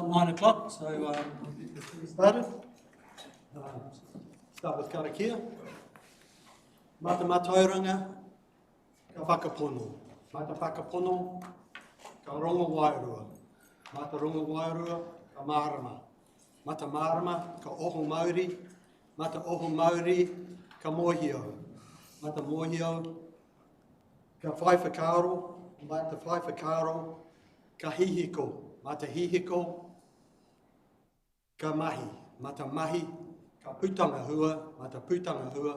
not 9 o'clock, so we'll get started. Start with Karakia. Mata matauranga, ka whakapono. Mata whakapono, ka rongo wairua. Mata rongo wairua, ka marama. Mata marama, ka oho Māori. Mata oho Māori, ka mohio. Mata mohio, ka whai whakaro. Mata whai whakaro, ka hihiko. Mata hihiko, ka mahi. Mata mahi, ka putanga hua. Mata putanga hua,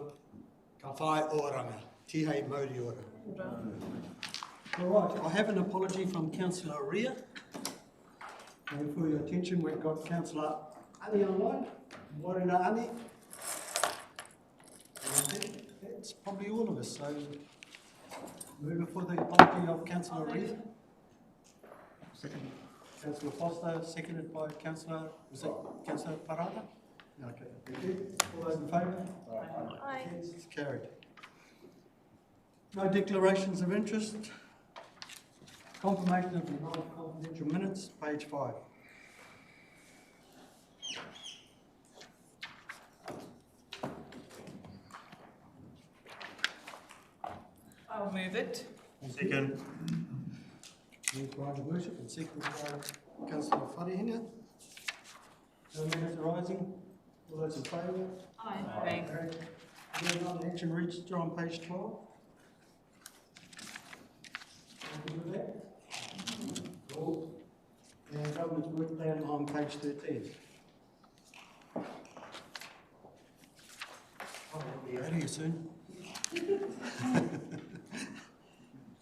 ka whai oranga. Tihei Māori ora. All right, I have an apology from Councillor Ria. And for your attention, we've got Councillor Ani online. Morena Ani. And I think that's probably all of us. So, moving for the apology of Councillor Ria. Second. Councillor Foster, seconded by Councillor, was it Councillor Parada? Okay, thank you. All those in favour? Aye. Yes, it's carried. No declarations of interest. Confirmation of the non-confidential minutes, page 5. I'll move it. Second. Moved by the worship and seconded by Councillor Wharehinga. No matters arising. All those in favour? Aye. Carried. Moving on to action register on page 12. Happy with that? Cool. And government's work plan on page 13. I'll be out of here soon.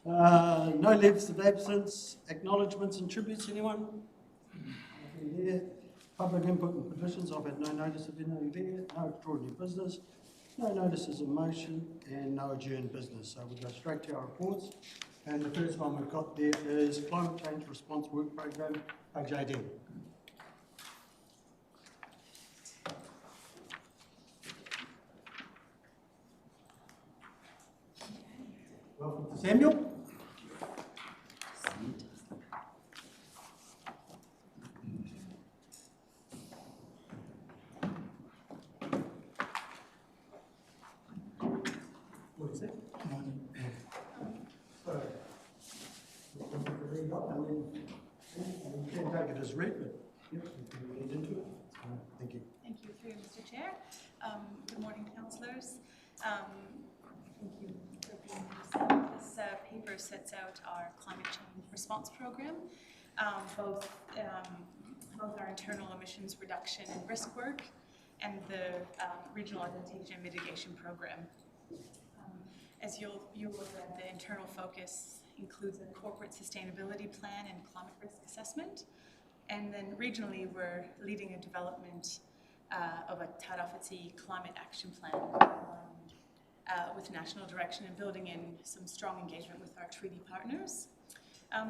No leaves of absence, acknowledgements and tributes, anyone? Nothing there. Public input and petitions, I've had no notice of anything there, no extraordinary business, no notices of motion and no adjourned business. So we'll go straight to our reports. And the first one we've got there is Climate Change Response Work Programme, page 18. Welcome to Samuel. What is that? So, you can take it as read, but yep, you can read into it. Thank you. Thank you through Mr. Chair. Good morning, councillors. Thank you for being here. This paper sets out our climate change response program, both our internal emissions reduction and risk work, and the regional adaptation and mitigation program. As you'll look at, the internal focus includes a corporate sustainability plan and climate risk assessment. And then regionally, we're leading a development of a Tarawhiti climate action plan with national direction and building in some strong engagement with our treaty partners.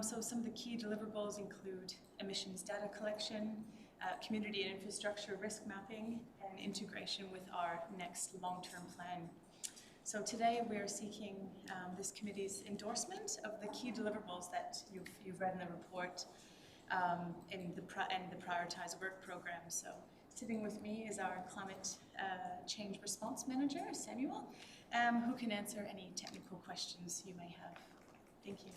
So some of the key deliverables include emissions data collection, community and infrastructure risk mapping, and integration with our next long-term plan. So today we are seeking this committee's endorsement of the key deliverables that you've read in the report and the prioritized work program. So sitting with me is our climate change response manager, Samuel, who can answer any technical questions you may have. Thank you.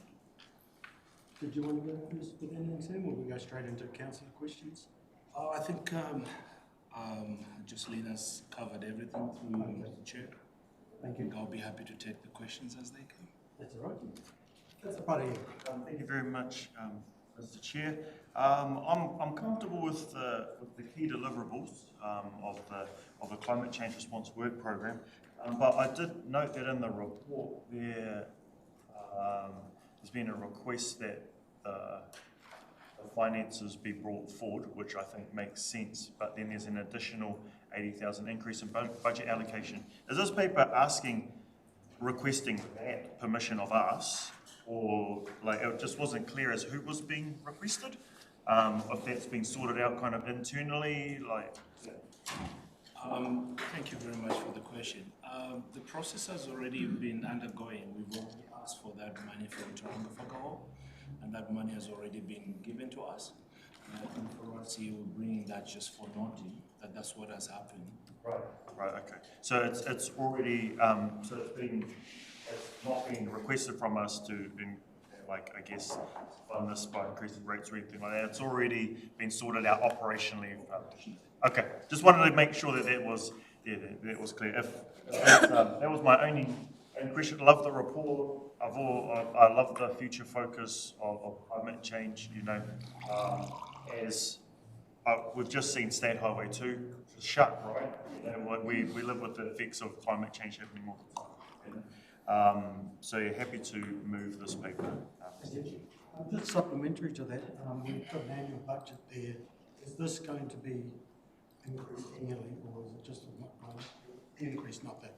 Did you want to go first with anything, Sam, or we go straight into councillor questions? I think Jocelina's covered everything through the chair. Thank you. I'll be happy to take the questions as they come. That's all right. That's a part of you. Thank you very much, Mr. Chair. I'm comfortable with the key deliverables of the climate change response work program, but I did note that in the report there's been a request that the finances be brought forward, which I think makes sense. But then there's an additional 80,000 increase in budget allocation. Is this paper requesting that permission of us, or like it just wasn't clear as who was being requested? If that's been sorted out kind of internally, like. Thank you very much for the question. The process has already been undergoing. We've already asked for that money from Taronga Whakaho, and that money has already been given to us. And for us here, we're bringing that just for noting that that's what has happened. Right, okay. So it's already, so it's not being requested from us to, I guess, fund this by increasing rates or anything like that. It's already been sorted out operationally. Okay, just wanted to make sure that that was clear. That was my only question. I love the report. I love the future focus of climate change. As we've just seen State Highway 2 shut, right? We live with the effects of climate change happening all the time. So yeah, happy to move this paper. Just supplementary to that, we've got an annual budget there. Is this going to be increased annually, or is it just the increase, not that?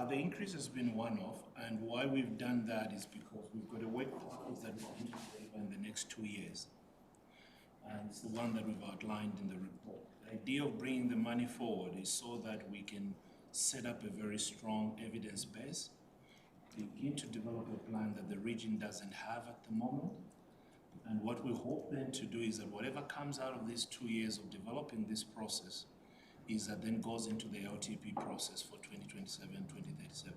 The increase has been one-off, and why we've done that is because we've got a work package that we're going to deliver in the next 2 years. And it's the one that we've outlined in the report. The idea of bringing the money forward is so that we can set up a very strong evidence base, begin to develop a plan that the region doesn't have at the moment. And what we hope then to do is that whatever comes out of these 2 years of developing this process is that then goes into the LTP process for 2027, 2037.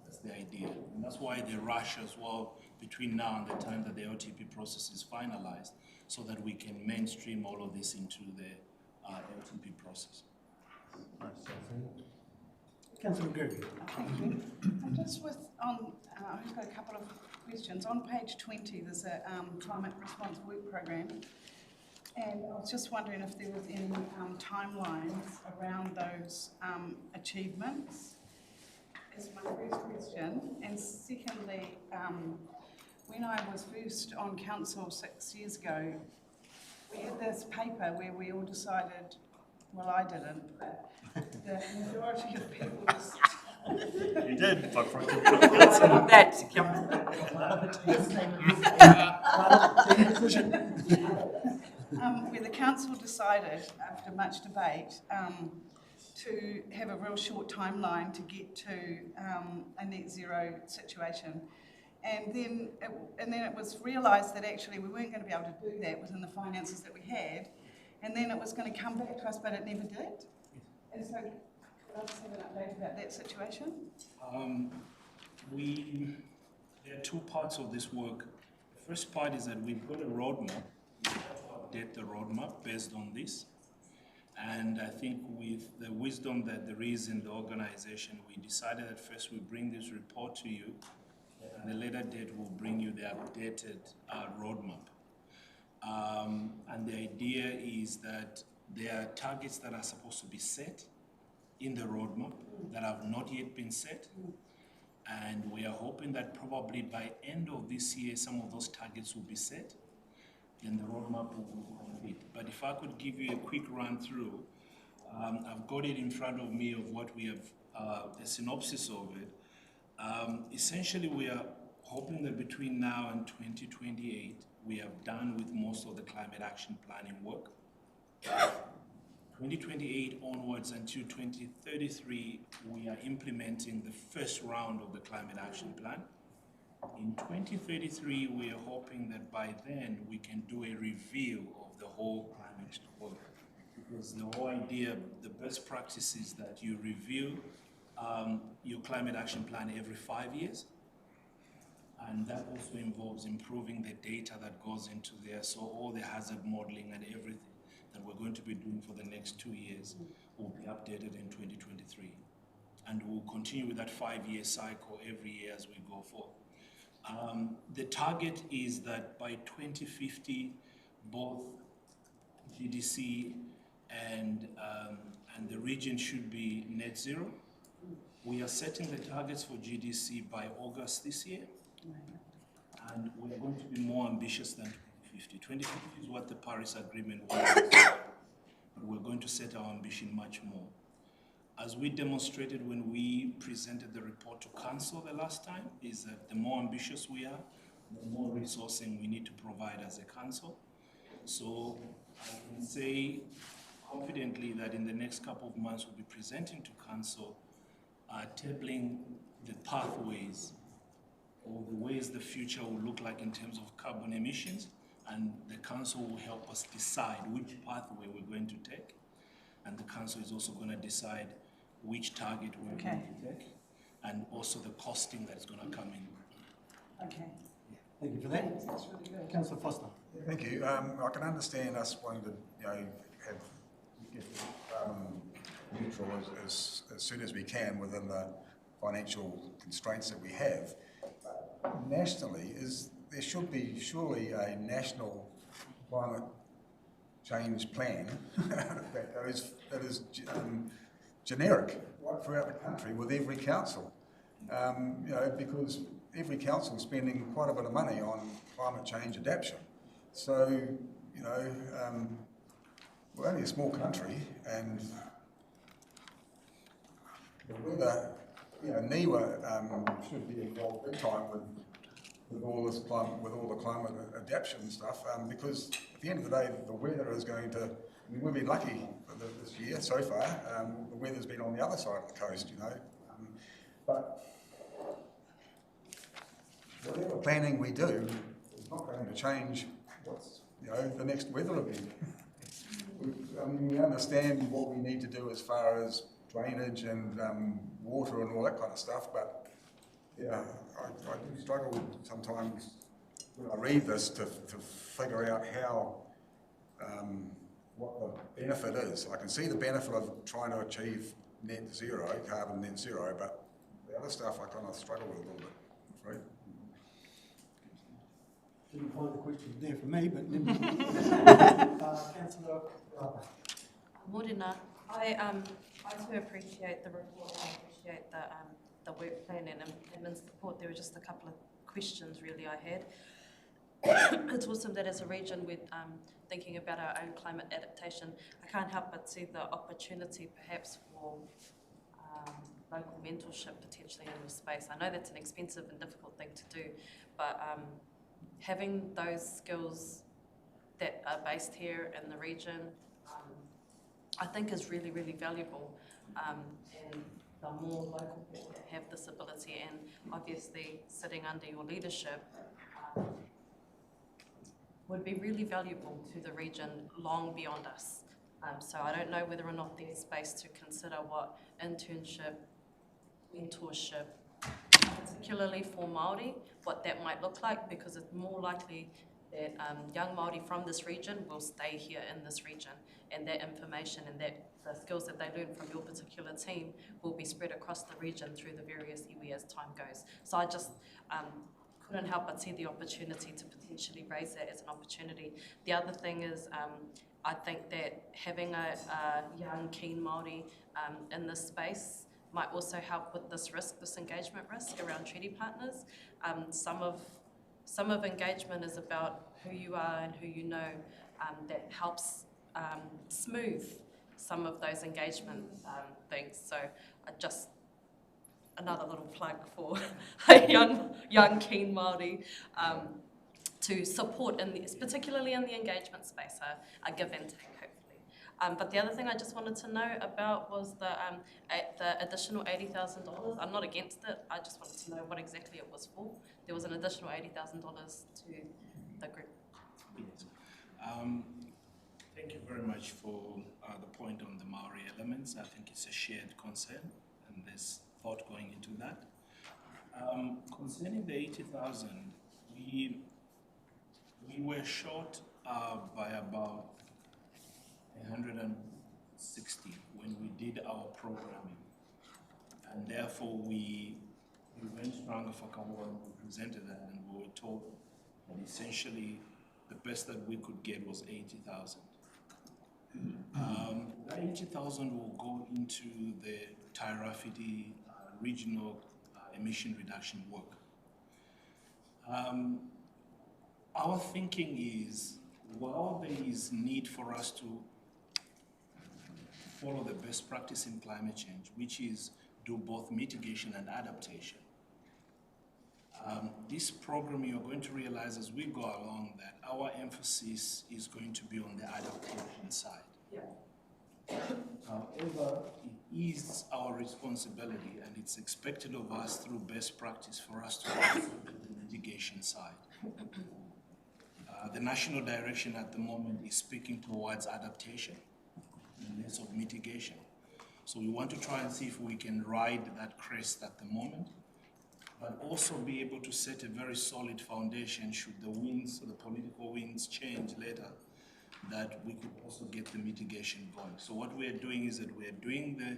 That's the idea. And that's why the rush as well between now and the time that the LTP process is finalized, so that we can mainstream all of this into the LTP process. Councillor Gergie. Thank you. And just I've got a couple of questions. On page 20, there's a climate response work program, and I was just wondering if there was any timelines around those achievements. Is my first question. And secondly, when I was first on council 6 years ago, we had this paper where we all decided, well, I didn't, but the majority of people just... You did, but for where the council decided, after much debate, to have a real short timeline to get to a net zero situation. And then it was realised that actually we weren't going to be able to do that within the finances that we had, and then it was going to come back to us, but it never did. And so, could I just have an update about that situation? There are two parts of this work. The first part is that we've got a roadmap. We have to update the roadmap based on this. And I think with the wisdom that there is in the organization, we decided that first we bring this report to you, and at a later date we'll bring you the updated roadmap. And the idea is that there are targets that are supposed to be set in the roadmap that have not yet been set. And we are hoping that probably by end of this year, some of those targets will be set, then the roadmap will be complete. But if I could give you a quick run through, I've got it in front of me of what we have, a synopsis of it. Essentially, we are hoping that between now and 2028, we have done with most of the climate action planning work. 2028 onwards until 2033, we are implementing the first round of the climate action plan. In 2033, we are hoping that by then we can do a review of the whole climate work. Because the whole idea, the best practice is that you review your climate action plan every 5 years. And that also involves improving the data that goes into there. So all the hazard modeling and everything that we're going to be doing for the next 2 years will be updated in 2023. And we'll continue with that 5-year cycle every year as we go forward. The target is that by 2050, both GDC and the region should be net zero. We are setting the targets for GDC by August this year. And we're going to be more ambitious than 2050. 2050 is what the Paris Agreement was, but we're going to set our ambition much more. As we demonstrated when we presented the report to Council the last time, is that the more ambitious we are, the more resourcing we need to provide as a Council. So I can say confidently that in the next couple of months we'll be presenting to Council, tabling the pathways or the ways the future will look like in terms of carbon emissions and the council will help us decide which pathway we're going to take, and the council is also going to decide which target we're going to take, and also the costing that's going to come in. Okay. Thank you for that. That's really good. Councillor Foster. Thank you. I can understand us wanting to, have get neutral as soon as we can within the financial constraints that we have. But nationally, there should be surely a national climate change plan that is generic right throughout the country with every council. Because every council is spending quite a bit of money on climate change adaptation. So, we're only a small country, and whether NIWA should be involved big time with all this climate, with all the climate adaptation stuff, because at the end of the day, the weather is going to. I mean, we've been lucky this year so far. The weather's been on the other side of the coast, but whatever planning we do is not going to change what's the next weather event. We understand what we need to do as far as drainage and water and all that kind of stuff, but yeah, I do struggle sometimes when I read this to figure out how what the benefit is. I can see the benefit of trying to achieve net zero, carbon net zero, but the other stuff I kind of struggle with a little bit, I'm afraid. Didn't find the question there for me, but Councillor Rapa. Morena, I too appreciate the report and appreciate the work plan and Edmund's report. There were just a couple of questions really I had. It's awesome that as a region we're thinking about our own climate adaptation. I can't help but see the opportunity perhaps for local mentorship potentially in this space. I know that's an expensive and difficult thing to do, but having those skills that are based here in the region I think is really, really valuable, and the more local people that have this ability, and obviously sitting under your leadership would be really valuable to the region long beyond us. So I don't know whether or not there's space to consider what internship, mentorship, particularly for Māori, what that might look like, because it's more likely that young Māori from this region will stay here in this region, and that information and that the skills that they learn from your particular team will be spread across the region through the various iwi as time goes. So I just couldn't help but see the opportunity to potentially raise that as an opportunity. The other thing is I think that having a young, keen Māori in this space might also help with this risk, this engagement risk around treaty partners. Some of engagement is about who you are and who you know, that helps smooth some of those engagement things. So another little plug for a young keen Māori to support, particularly in the engagement space, a give and take, hopefully. But the other thing I just wanted to know about was the additional $80,000. I'm not against it, I just wanted to know what exactly it was for. There was an additional $80,000 to the group. Yes. Thank you very much for the point on the Maori elements. I think it's a shared concern, and there's thought going into that. Concerning the 80,000, we were short by about 160 when we did our programming, and therefore we went stronger for Kawa and we presented that, and we were told that essentially the best that we could get was 80,000. That 80,000 will go into the Tairāwhiti regional emission reduction work. Our thinking is, while there is need for us to follow the best practice in climate change, which is do both mitigation and adaptation, this program, you're going to realize as we go along that our emphasis is going to be on the adaptation side. Yeah. However, it is our responsibility, and it's expected of us through best practice for us to do the mitigation side. The national direction at the moment is speaking towards adaptation and less of mitigation. So we want to try and see if we can ride that crest at the moment, but also be able to set a very solid foundation should the winds, the political winds change later, that we could also get the mitigation going. So what we are doing is that we are doing the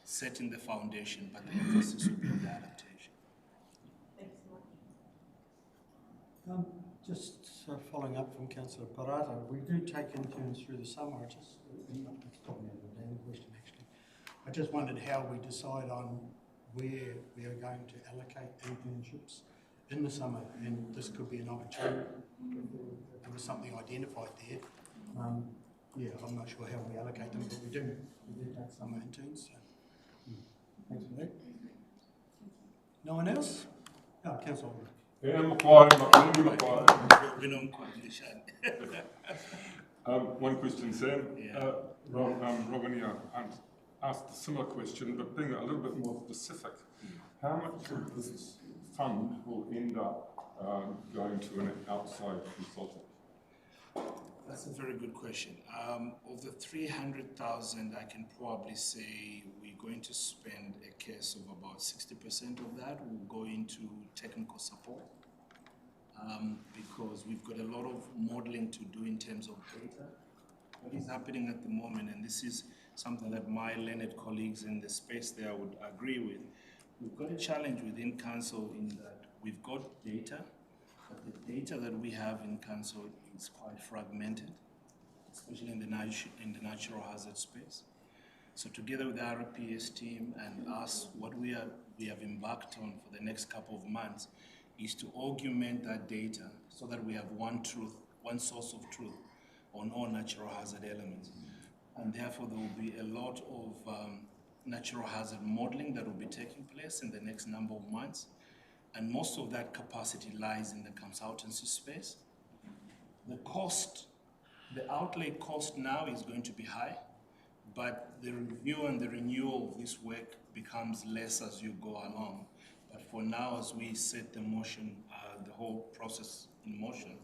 setting the foundation, but the emphasis will be on the adaptation. Just following up from Councillor Parata, we do take interns through the summer. It's probably a Danny question actually. I just wondered how we decide on where we are going to allocate internships in the summer, and this could be an opportunity if there was something identified there. Yeah, I'm not sure how we allocate them, but we do take summer interns. So, thanks for that. No one else? Oh, Councillor. One question, Sam. Yeah. Rovania asked a similar question, but being a little bit more specific. How much of this fund will end up going to an outside consultant? That's a very good question. Of the 300,000, I can probably say we're going to spend a case of about 60% of that will go into technical support, because we've got a lot of modeling to do in terms of data. What is happening at the moment, and this is something that my learned colleagues in the space there would agree with, we've got a challenge within council in that we've got data, but the data that we have in council is quite fragmented, especially in the natural hazard space. So together with the RPS team and us, what we have embarked on for the next couple of months is to augment that data so that we have one source of truth on all natural hazard elements. And therefore there will be a lot of natural hazard modeling that will be taking place in the next number of months. And most of that capacity lies in the consultancy space. The cost, the outlay cost now is going to be high, but the review and the renewal of this work becomes less as you go along. But for now, as we set the motion, the whole process in motion,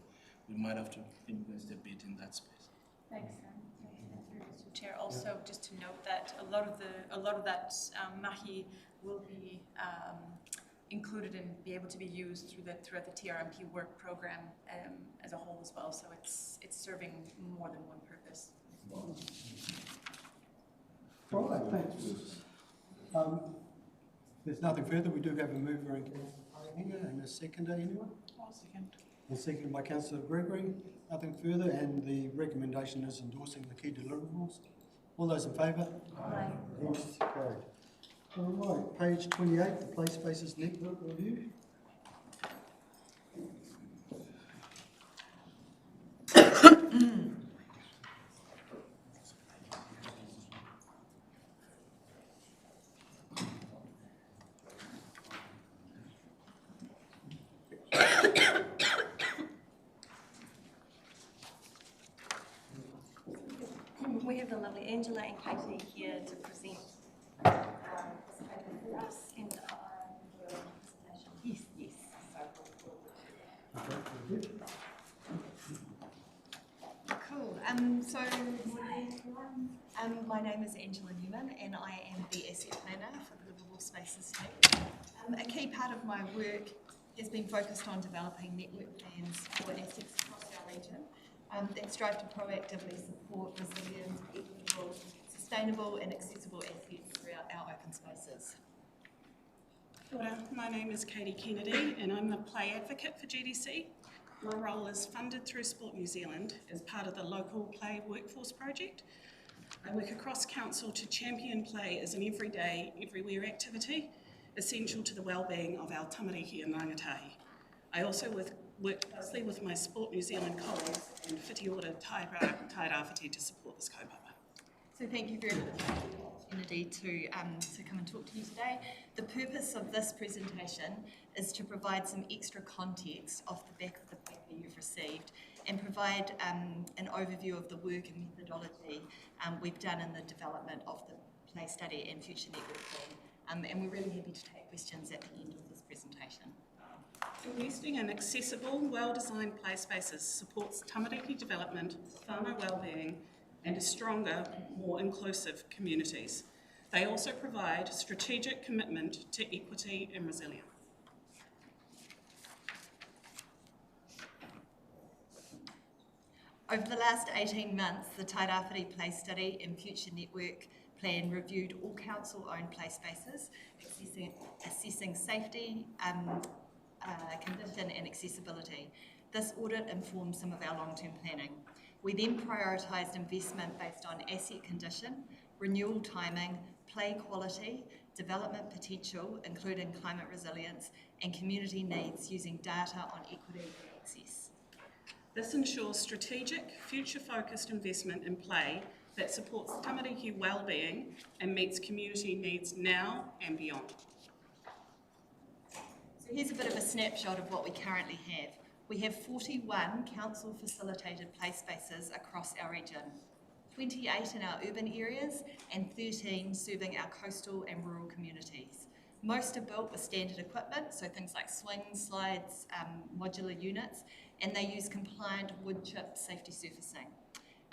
we might have to invest a bit in that space. Thanks, Mr. Chair. Also, just to note that a lot of that mahi will be included and be able to be used throughout the TRMP work program as a whole as well. So it's serving more than one purpose. All right, thanks. There's nothing further. We do have a mover and a seconder. Anyone? I'll second. And seconded by Councillor Gregory. Nothing further, and the recommendation is endorsing the key deliverables. All those in favour? Aye. Yes, carried. All right, page 28, the Play Spaces Network Review. We have the lovely Angela and Katie here to present this paper for us and our presentation. Yes, yes. Cool. So, morning everyone. My name is Angela Newman and I am the asset planner for the Livable Spaces team. A key part of my work has been focused on developing network plans for assets across our region that strive to proactively support resilient, equitable, sustainable and accessible assets throughout our open spaces. Kia ora. My name is Katie Kennedy and I'm the play advocate for GDC. My role is funded through Sport New Zealand as part of the local play workforce project. I work across council to champion play as an everyday, everywhere activity, essential to the wellbeing of our tamariki and rangatahi. I also work closely with my Sport New Zealand colleagues and Whiti Ora Tai Rāwhiti to support this kaupapa. So thank you very much for the opportunity to come and talk to you today. The purpose of this presentation is to provide some extra context off the back of the paper you've received and provide an overview of the work and methodology we've done in the development of the play study and future network plan. And we're really happy to take questions at the end of this presentation. Investing in accessible, well-designed play spaces supports tamariki development, whānau wellbeing, and stronger, more inclusive communities. They also provide strategic commitment to equity and resilience. Over the last 18 months, the Tairāwhiti Play Study and Future Network Plan reviewed all council-owned play spaces, assessing safety, condition and accessibility. This audit informed some of our long-term planning. We then prioritised investment based on asset condition, renewal timing, play quality, development potential, including climate resilience, and community needs using data on equity and access. This ensures strategic, future-focused investment in play that supports tamariki wellbeing and meets community needs now and beyond. So here's a bit of a snapshot of what we currently have. We have 41 council-facilitated play spaces across our region, 28 in our urban areas and 13 serving our coastal and rural communities. Most are built with standard equipment, so things like swings, slides, modular units, and they use compliant wood chip safety surfacing.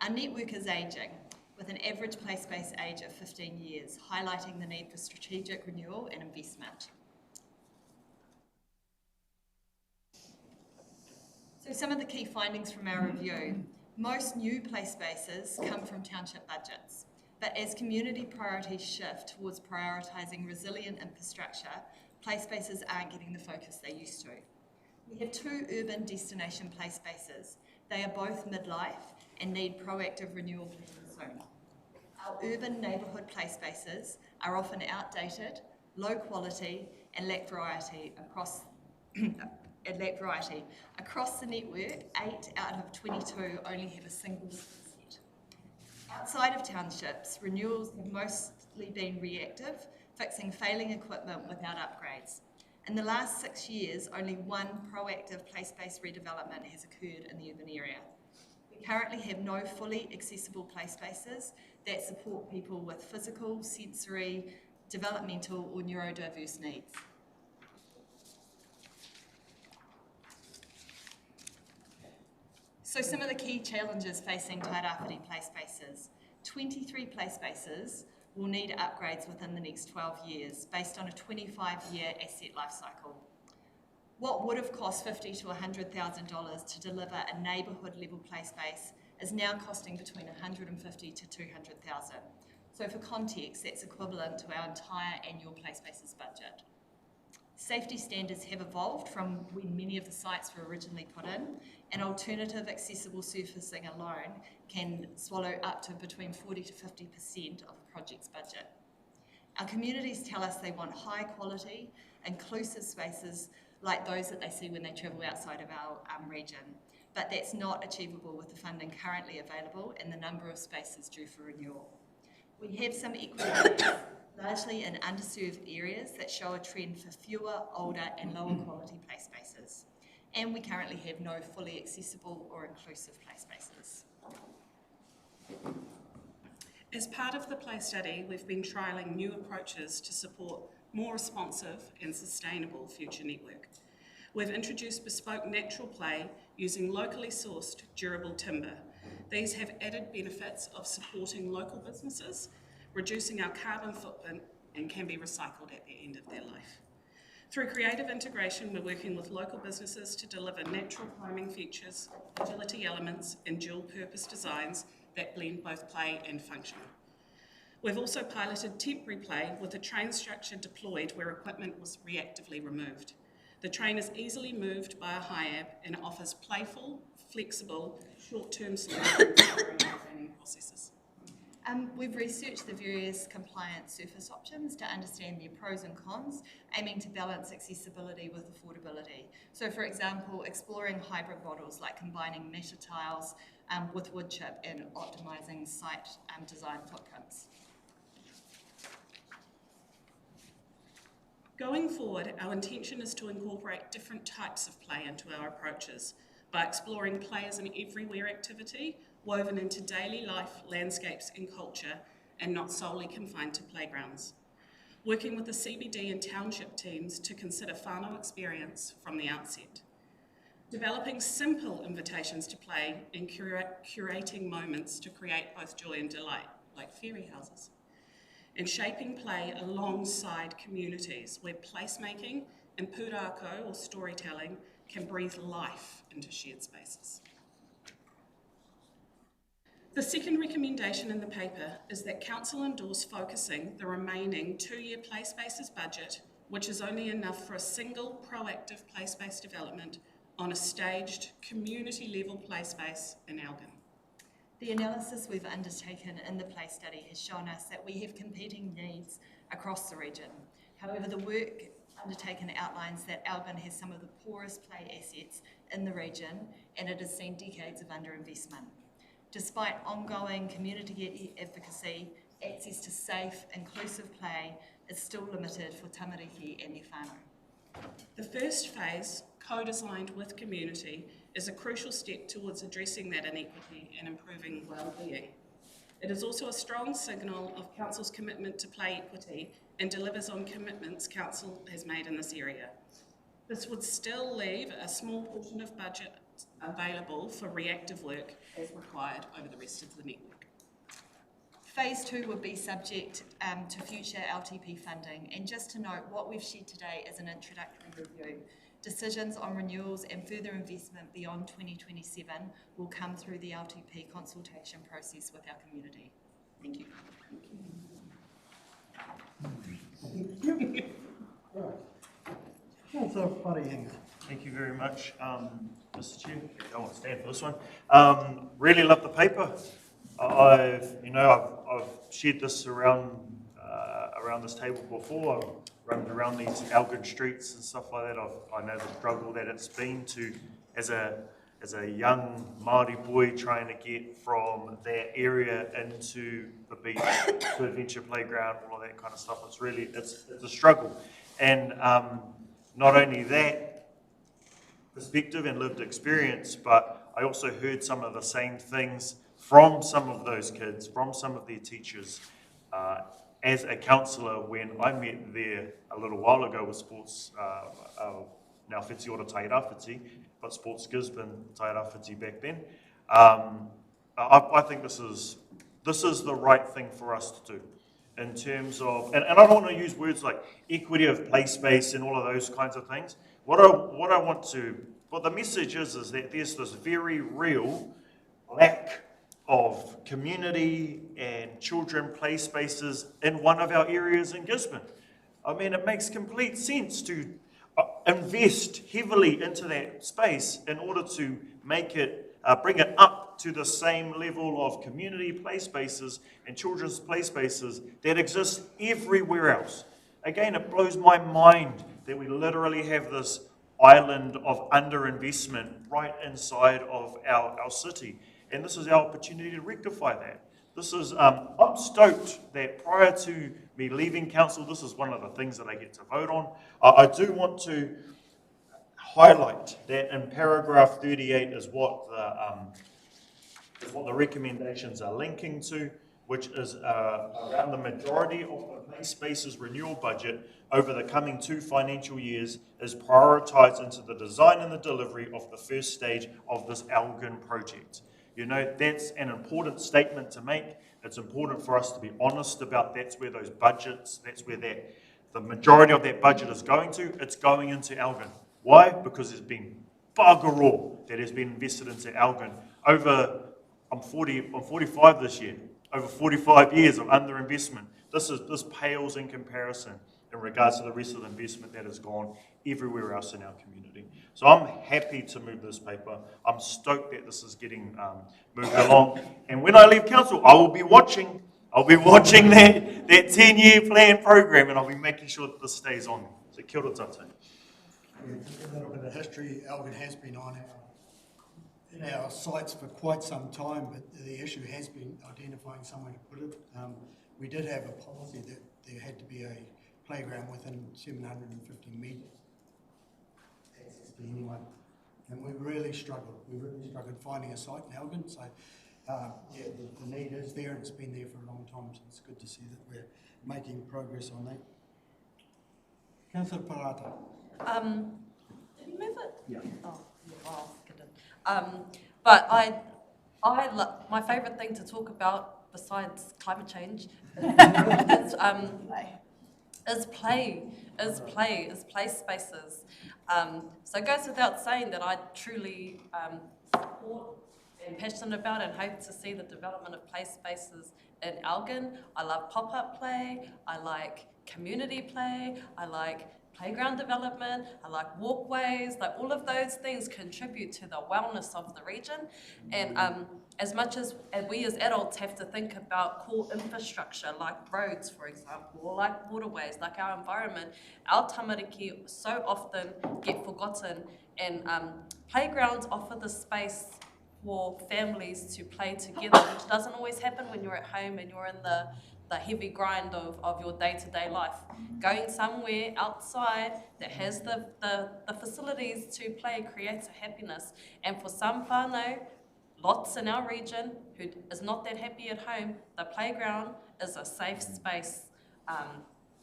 Our network is ageing, with an average play space age of 15 years, highlighting the need for strategic renewal and investment. So some of the key findings from our review. Most new play spaces come from township budgets, but as community priorities shift towards prioritising resilient infrastructure, play spaces aren't getting the focus they used to. We have 2 urban destination play spaces. They are both midlife and need proactive renewal soon. Our urban neighbourhood play spaces are often outdated, low quality, and lack variety across Across the network, 8 out of 22 only have a single set. Outside of townships, renewals have mostly been reactive, fixing failing equipment without upgrades. In the last 6 years, only 1 proactive play space redevelopment has occurred in the urban area. We currently have no fully accessible play spaces that support people with physical, sensory, developmental or neurodiverse needs. So some of the key challenges facing Tairāwhiti play spaces. 23 play spaces will need upgrades within the next 12 years based on a 25-year asset life cycle. What would have cost $50,000 to $100,000 to deliver a neighbourhood level play space is now costing between $150,000 to $200,000. So for context, that's equivalent to our entire annual play spaces budget. Safety standards have evolved from when many of the sites were originally put in, and alternative accessible surfacing alone can swallow up to between 40 to 50% of a project's budget. Our communities tell us they want high quality, inclusive spaces like those that they see when they travel outside of our region, but that's not achievable with the funding currently available and the number of spaces due for renewal. We have some equity largely in underserved areas that show a trend for fewer, older and lower quality play spaces. And we currently have no fully accessible or inclusive play spaces. As part of the play study, we've been trialling new approaches to support more responsive and sustainable future network. We've introduced bespoke natural play using locally sourced durable timber. These have added benefits of supporting local businesses, reducing our carbon footprint, and can be recycled at the end of their life. Through creative integration, we're working with local businesses to deliver natural climbing features, utility elements, and dual-purpose designs that blend both play and function. We've also piloted temporary play with a train structure deployed where equipment was reactively removed. The train is easily moved by a HIAB and offers playful, flexible, short-term solutions for training processes. We've researched the various compliant surface options to understand their pros and cons, aiming to balance accessibility with affordability. So for example, exploring hybrid models like combining metal tiles with wood chip and optimising site design footprints. Going forward, our intention is to incorporate different types of play into our approaches by exploring play as an everywhere activity woven into daily life, landscapes and culture, and not solely confined to playgrounds. working with the CBD and township teams to consider whānau experience from the outset. Developing simple invitations to play and curating moments to create both joy and delight, like fairy houses. And shaping play alongside communities where placemaking and pūrākau or storytelling can breathe life into shared spaces. The second recommendation in the paper is that Council endorse focusing the remaining 2-year play spaces budget, which is only enough for a single proactive play space development on a staged community-level play space in Elgin. The analysis we've undertaken in the play study has shown us that we have competing needs across the region. However, the work undertaken outlines that Elgin has some of the poorest play assets in the region, and it has seen decades of underinvestment. Despite ongoing community advocacy, access to safe, inclusive play is still limited for tamariki and their whānau. The first phase, co-designed with community, is a crucial step towards addressing that inequity and improving well-being. It is also a strong signal of Council's commitment to play equity and delivers on commitments Council has made in this area. This would still leave a small portion of budget available for reactive work as required over the rest of the network. Phase 2 would be subject to future LTP funding, and just to note, what we've shared today is an introductory review. Decisions on renewals and further investment beyond 2027 will come through the LTP consultation process with our community. Thank you. Councillor Wharehenga. Thank you very much, Mr. Chair. I won't stand for this one. Really love the paper. I've shared this around this table before. I've roamed around these Elgin streets and stuff like that. I know the struggle that it's been to, as a young Māori boy trying to get from that area into the beach, to adventure playground, all of that kind of stuff. It's a struggle. And not only that perspective and lived experience, but I also heard some of the same things from some of those kids, from some of their teachers, as a counsellor when I met there a little while ago with Sports, now Whiti Ora Tairāwhiti, but Sports Gisborne Tairāwhiti back then. I think this is the right thing for us to do in terms of, and I don't want to use words like equity of play space and all of those kinds of things. What the message is that there's this very real lack of community and children play spaces in one of our areas in Gisborne. I mean, it makes complete sense to invest heavily into that space in order to make it, bring it up to the same level of community play spaces and children's play spaces that exist everywhere else. Again, it blows my mind that we literally have this island of underinvestment right inside of our city. And this is our opportunity to rectify that. This is, I'm stoked that prior to me leaving council, this is one of the things that I get to vote on. I do want to highlight that in paragraph 38 is what the recommendations are linking to, which is around the majority of the play spaces renewal budget over the coming 2 financial years is prioritised into the design and the delivery of the first stage of this Elgin project. You know, that's an important statement to make. It's important for us to be honest about that's where those budgets, that's where the majority of that budget is going to. It's going into Elgin. Why? Because there's been bugger all that has been invested into Elgin over, I'm 45 this year, over 45 years of underinvestment. This pales in comparison in regards to the rest of the investment that has gone everywhere else in our community. So I'm happy to move this paper. I'm stoked that this is getting moved along. And when I leave council, I will be watching. I'll be watching that 10-year plan program, and I'll be making sure that this stays on. So kia ora tātou. Just a little bit of history. Elgin has been in our sights for quite some time, but the issue has been identifying somewhere to put it. We did have a policy that there had to be a playground within 750 metres access to anyone, and we really struggled. We really struggled finding a site in Elgin. So, yeah, the need is there, and it's been there for a long time. So it's good to see that we're making progress on that. Councillor Parata. Did you move it? Yeah. Oh, yeah, well, but my favourite thing to talk about besides climate change is play spaces. So it goes without saying that I truly support and passionate about and hope to see the development of play spaces in Elgin. I love pop-up play, I like community play, I like playground development, I like walkways, like all of those things contribute to the wellness of the region. And as much as we as adults have to think about core infrastructure like roads, for example, or like waterways, like our environment, our tamariki so often get forgotten, and playgrounds offer the space for families to play together, which doesn't always happen when you're at home and you're in the heavy grind of your day-to-day life. Going somewhere outside that has the facilities to play creates a happiness. And for some whānau, lots in our region, who is not that happy at home, the playground is a safe space.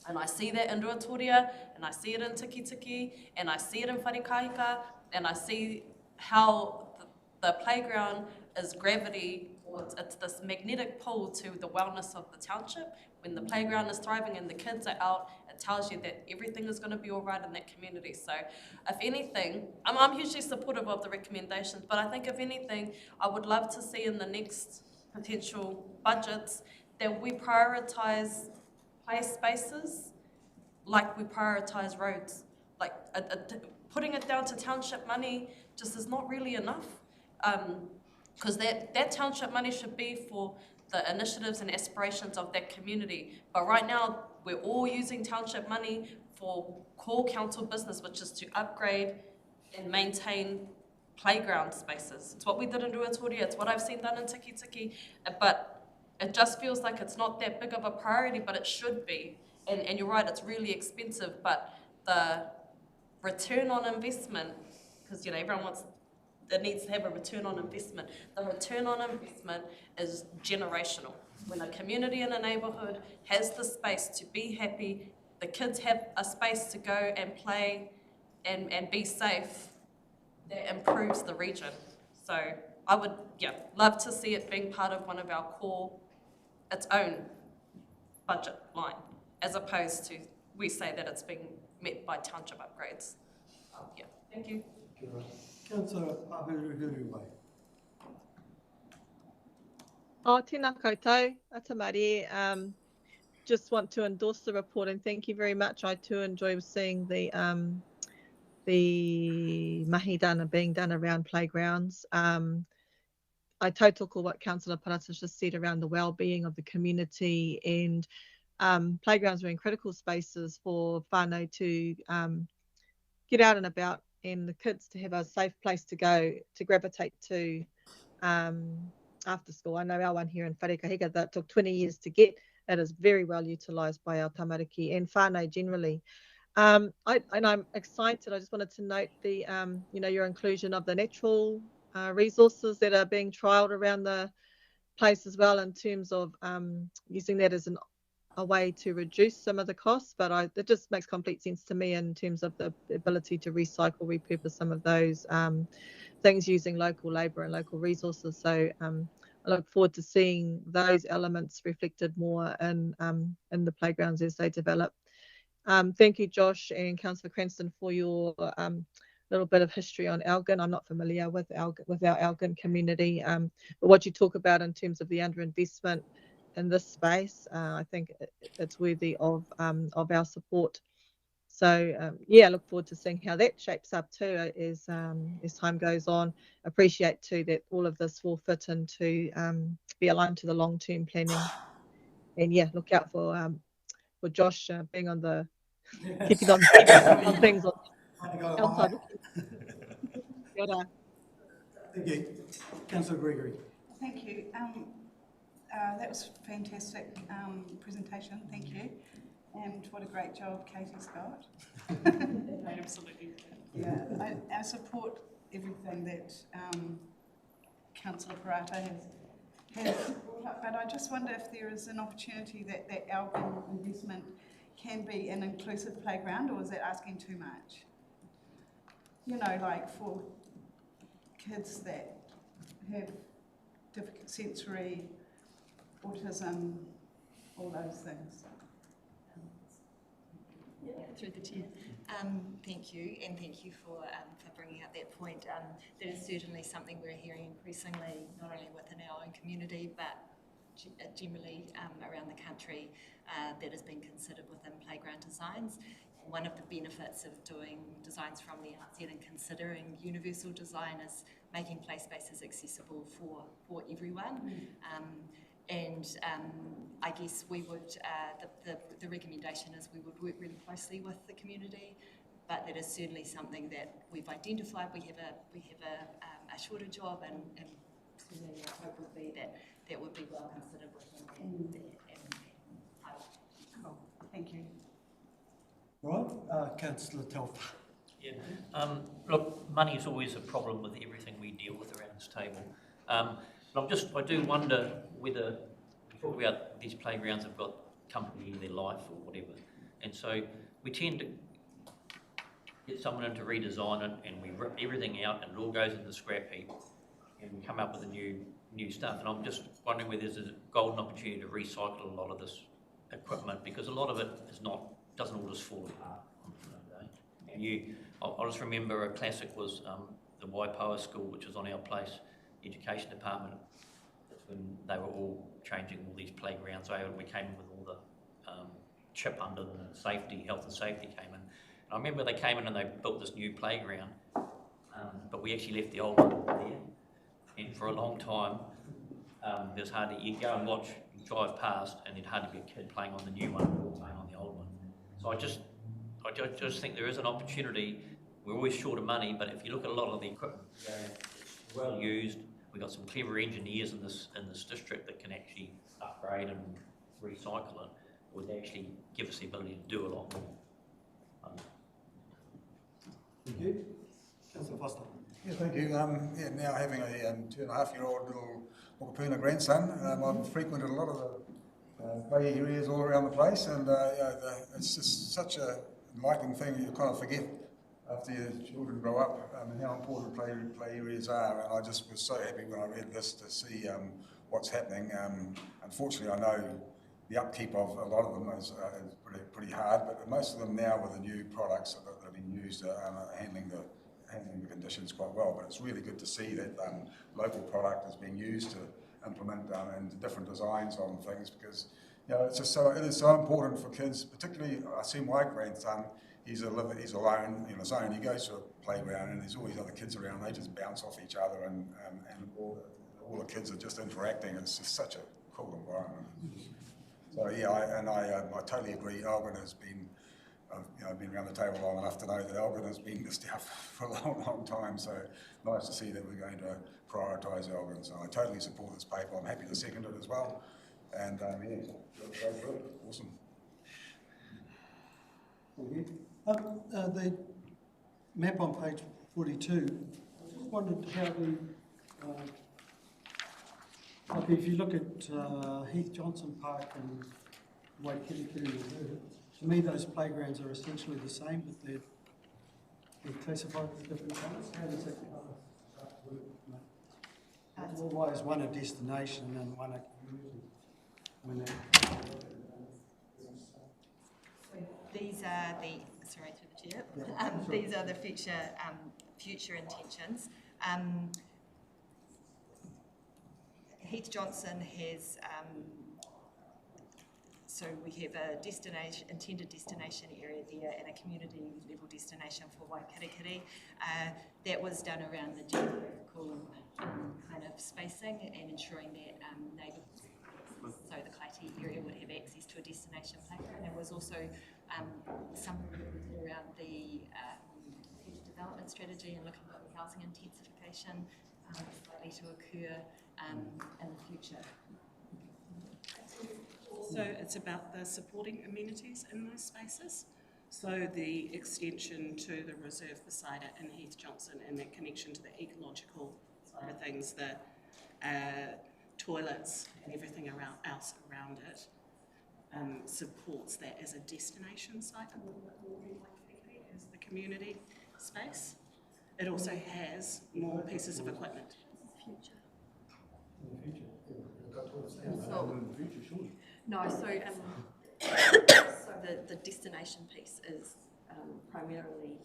And I see that in Ruatoria, and I see it in Tikitiki, and I see it in Wharikahika, and I see how the playground is gravity, or it's this magnetic pull to the wellness of the township. When the playground is thriving and the kids are out, it tells you that everything is going to be all right in that community. So if anything, I'm hugely supportive of the recommendations, but I think if anything, I would love to see in the next potential budgets that we prioritise play spaces like we prioritise roads. Like putting it down to township money just is not really enough. Because that township money should be for the initiatives and aspirations of that community. But right now, we're all using township money for core council business, which is to upgrade and maintain playground spaces. It's what we did in Ruatoria, it's what I've seen done in Tikitiki, but it just feels like it's not that big of a priority, but it should be. And you're right, it's really expensive, but the return on investment, because everyone wants, it needs to have a return on investment. The return on investment is generational. When a community in a neighbourhood has the space to be happy, the kids have a space to go and play and be safe, that improves the region. So I would, love to see it being part of one of our core, its own budget line, as opposed to we say that it's being met by township upgrades. Thank you. Councillor Ahuruhuruwai. Tēnā koutou, atamari. Just want to endorse the report and thank you very much. I too enjoy seeing the mahi dana being done around playgrounds. I tautoko what Councillor Parata just said around the well-being of the community, and playgrounds are in critical spaces for whānau to get out and about, and the kids to have a safe place to go, to gravitate to after school. I know our one here in Wharikahika that took 20 years to get. It is very well utilised by our tamariki and whānau generally. I'm excited. I just wanted to note the, your inclusion of the natural resources that are being trialled around the place as well, in terms of using that as a way to reduce some of the costs. But it just makes complete sense to me in terms of the ability to recycle, repurpose some of those things using local labour and local resources. So I look forward to seeing those elements reflected more in the playgrounds as they develop. Thank you, Josh and Councillor Cranston, for your little bit of history on Elgin. I'm not familiar with our Elgin community, but what you talk about in terms of the underinvestment in this space, I think it's worthy of our support. So I look forward to seeing how that shapes up too as time goes on. Appreciate too that all of this will fit into be aligned to the long-term planning, and look out for Josh being on the keeping on things on outside. Thank you. Councillor Gregory. Thank you. That was a fantastic presentation. Thank you. And what a great job Katie's got. Absolutely. I support everything that Councillor Parata has brought up, but I just wonder if there is an opportunity that Elgin investment can be an inclusive playground, or is that asking too much? You know, like for kids that have difficult sensory, autism, all those things. Yeah, through the chair. Thank you, and thank you for bringing up that point. That is certainly something we're hearing increasingly, not only within our own community, but generally around the country, that has been considered within playground designs. One of the benefits of doing designs from the outset and considering universal design is making play spaces accessible for everyone. I guess we would, the recommendation is we would work really closely with the community, but that is certainly something that we've identified. We have a shortage of, and certainly our hope would be that would be well considered within the Cool. Thank you. Right, Councillor Telfer. Yeah. Look, money is always a problem with everything we deal with around this table. But I do wonder whether we talk about these playgrounds have got company in their life or whatever, and so we tend to get someone in to redesign it, and we rip everything out, and it all goes in the scrap heap, and we come up with a new stuff. And I'm just wondering whether there's a golden opportunity to recycle a lot of this equipment, because a lot of it doesn't all just fall apart on the day. And I just remember a classic was the Waipoa School, which was on our place education department. That's when they were all changing all these playgrounds over. We came in with all the chip under the safety, health and safety came in. And I remember they came in and they built this new playground, but we actually left the old one there. And for a long time, there's hardly, you go and watch, you drive past, and there'd hardly be a kid playing on the new one or playing on the old one. So I just think there is an opportunity. We're always short of money, but if you look at a lot of the equipment, it's well used. We've got some clever engineers in this district that can actually upgrade and recycle it, would actually give us the ability to do a lot more. Thank you. Councillor Foster. Yeah, thank you. Now having a 2.5-year-old little Okapuna grandson, I've frequented a lot of the play areas all around the place, and it's just such a enlightening thing. You kind of forget after your children grow up how important play areas are, and I just was so happy when I read this to see what's happening. Unfortunately, I know the upkeep of a lot of them is pretty hard, but most of them now with the new products that have been used are handling the conditions quite well. But it's really good to see that local product is being used to implement and different designs on things, because it's just it is so important for kids. Particularly, I see my grandson. He's alone in his own. He goes to a playground and there's always other kids around. They just bounce off each other, and all the kids are just interacting. It's just such a cool environment. So yeah, I totally agree. Elgin has been. I've been around the table long enough to know that Elgin has been missed out for a long time, so nice to see that we're going to prioritise Elgin. So I totally support this paper. I'm happy to second it as well. And go through it. Awesome. Thank you. The map on page 42, I just wondered how like if you look at Heath Johnson Park and Waikirikiri Reserve, to me those playgrounds are essentially the same, but they're classified as different colours. How does that work? Why is one a destination and one a community? These are through the chair. These are the future intentions. Heath Johnson has, so we have a intended destination area there and a community level destination for Waikirikiri. That was done around the geographical kind of spacing and ensuring that neighbourhoods, so the Kaiti area would have access to a destination playground. There was also some around the future development strategy and looking at the housing intensification likely to occur in the future. So it's about the supporting amenities in those spaces. So the extension to the reserve beside it in Heath Johnson and that connection to the ecological side of things, the toilets and everything else around it. supports that as a destination site a little bit more likely as the community space. It also has more pieces of equipment. No, so the destination piece is primarily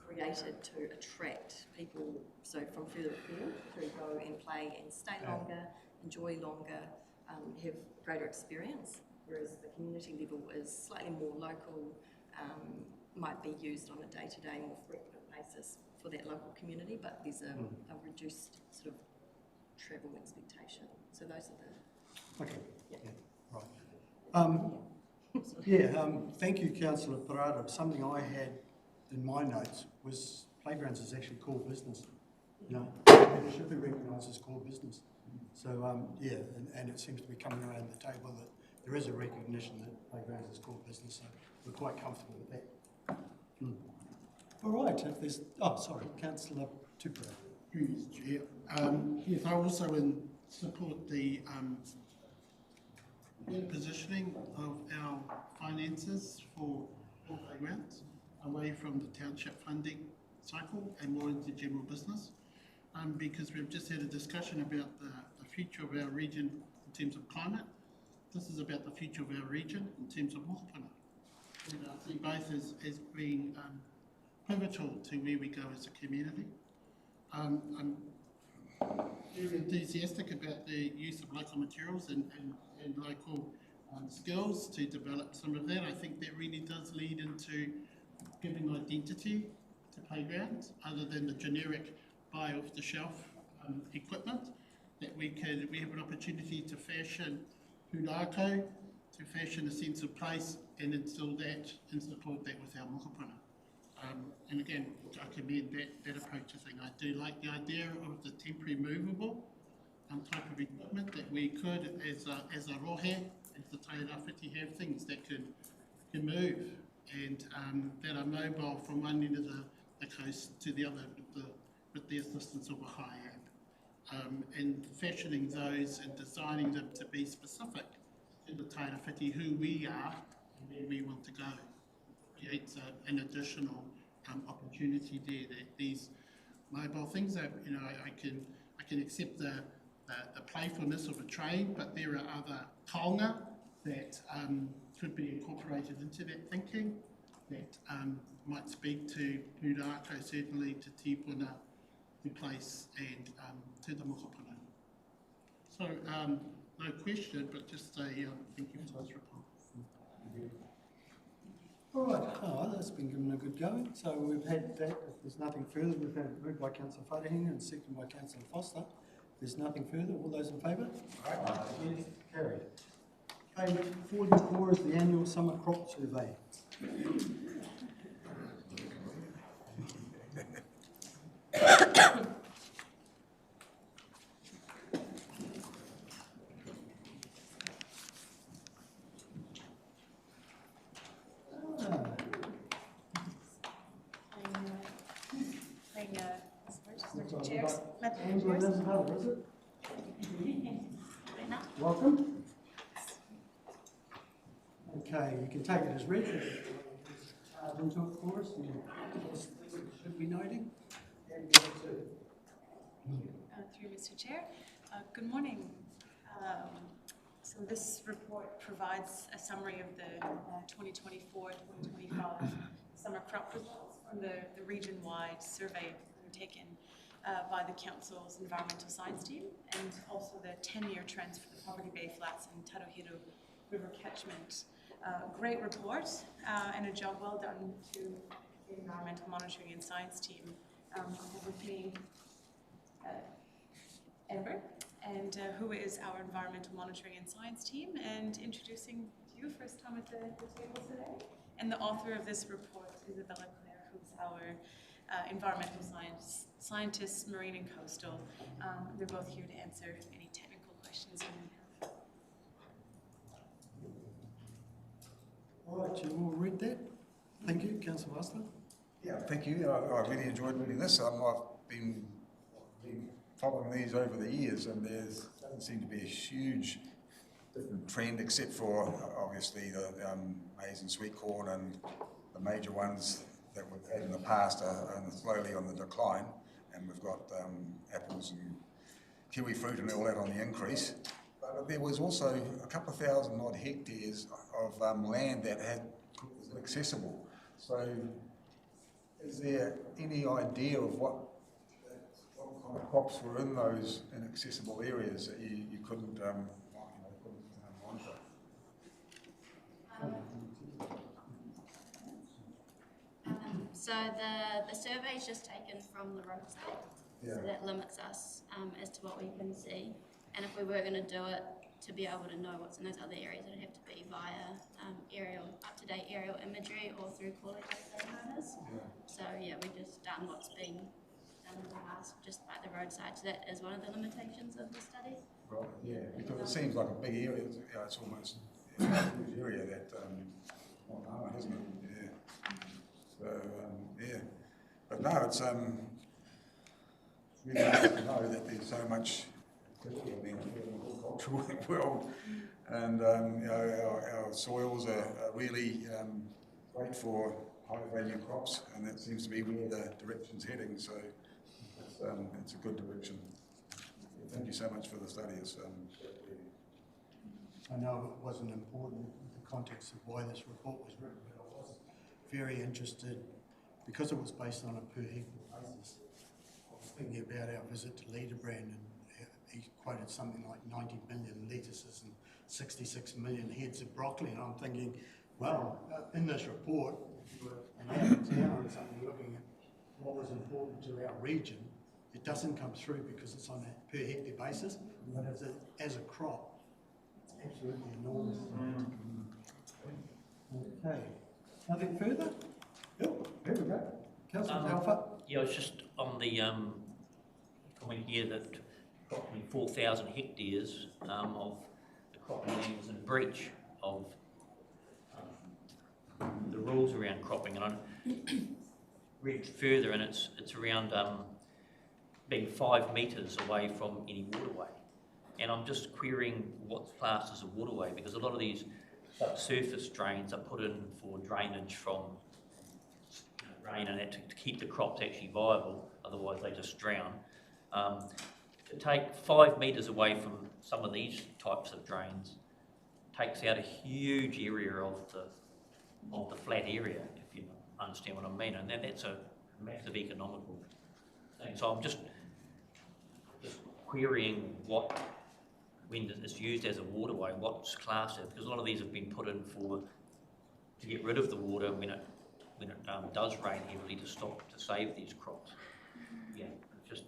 created to attract people, so from further afield, to go and play and stay longer, enjoy longer, have greater experience, whereas the community level is slightly more local, might be used on a day-to-day, more frequent basis for that local community, but there's a reduced sort of travel expectation. So those are the... Okay, right. Thank you, Councillor Parada. Something I had in my notes was playgrounds is actually core business. You know, it should be recognised as core business. So, and it seems to be coming around the table that there is a recognition that playgrounds is core business, so we're quite comfortable with that. All right, if there's... Oh, sorry, Councillor Tupura. Please, Chair. Yes, I also support the positioning of our finances for playgrounds away from the township funding cycle and more into general business, because we've just had a discussion about the future of our region in terms of climate. This is about the future of our region in terms of mokopuna. And I see both as being pivotal to where we go as a community. I'm very enthusiastic about the use of local materials and local skills to develop some of that. I think that really does lead into giving identity to playgrounds, other than the generic buy off the shelf equipment, that we have an opportunity to fashion pūrākau, to fashion a sense of place and instill that and support that with our mokopuna. And again, I commend that approach to thing. I do like the idea of the temporary movable type of equipment, that we could, as a rohe, as the tairawhiti, have things that can move and that are mobile from one end of the coast to the other with the assistance of a high app. And fashioning those and designing them to be specific to the tairawhiti, who we are and where we want to go, creates an additional opportunity there. That these mobile things are, you know, I can accept the playfulness of a train, but there are other taonga that could be incorporated into that thinking that might speak to pūrākau, certainly to tipuna, to place, and to the mokopuna. So, no question, but just a thank you for this report. All right, that's been given a good go. So we've had that. If there's nothing further, we've had it moved by Councillor Wharehinga and seconded by Councillor Foster. If there's nothing further, all those in favour? Aye. Carried. Page 44 is the annual summer crop survey. Welcome. Okay, you can take it as read. Into it for us. Should be noting. Through Mr. Chair. Good morning. So this report provides a summary of the 2024-2025 summer crop results from the region-wide survey undertaken by the Council's Environmental Science team, and also the 10-year trends for the Poverty Bay Flats and Taruhiro River catchment. Great report and a job well done to the Environmental Monitoring and Science team. With me, Amber, and who is our Environmental Monitoring and Science team, and introducing you first time at the table today. And the author of this report, Isabella Clare, who's our environmental scientist, marine and coastal. They're both here to answer any technical questions you may have. All right, you all read that? Thank you, Councillor Foster. Yeah, thank you. I really enjoyed reading this. I've been following these over the years, and there doesn't seem to be a huge different trend, except for obviously the maize and sweet corn, and the major ones that we've had in the past are slowly on the decline, and we've got apples and kiwi fruit and all that on the increase. But there was also a couple of thousand odd hectares of land that was accessible. So is there any idea of what kind of crops were in those inaccessible areas that you couldn't monitor? So the survey is just taken from the roadside, so that limits us as to what we can see. And if we were going to do it, to be able to know what's in those other areas, it would have to be via up-to-date aerial imagery or through quality data owners. So yeah, we just done what's been done in the past, just by the roadside. So that is one of the limitations of the study. Right, yeah, because it seems like a big area. It's almost a huge area that not known, isn't it? Yeah. So yeah, but no, it's really nice to know that there's so much activity in the agricultural world, and you know, our soils are really great for high value crops, and that seems to be where the direction's heading. So it's a good direction. Thank you so much for the study. It's I know it wasn't important in the context of why this report was written, but I was very interested because it was based on a per hectare basis. I was thinking about our visit to Leaderbrand, and he quoted something like 90 million lettuces and 66 million heads of broccoli, and I'm thinking, well, in this report, if you were an out of town or something looking at what was important to our region, it doesn't come through because it's on a per hectare basis, but as a crop, it's absolutely enormous. Okay, nothing further? Yep, here we go. Councillor Alpha. Yeah, it's just on the comment here that approximately 4,000 hectares of the cropland is in breach of the rules around cropping, and I read further, and it's around being 5 metres away from any waterway. And I'm just querying what's classed as a waterway, because a lot of these surface drains are put in for drainage from rain and that to keep the crops actually viable, otherwise they just drown. To take 5 metres away from some of these types of drains takes out a huge area of the flat area, if you understand what I mean, and that's a massive economical thing. So I'm just querying what, when it's used as a waterway, what's classed as, because a lot of these have been put in to get rid of the water when it does rain heavily to save these crops. Yeah, it's just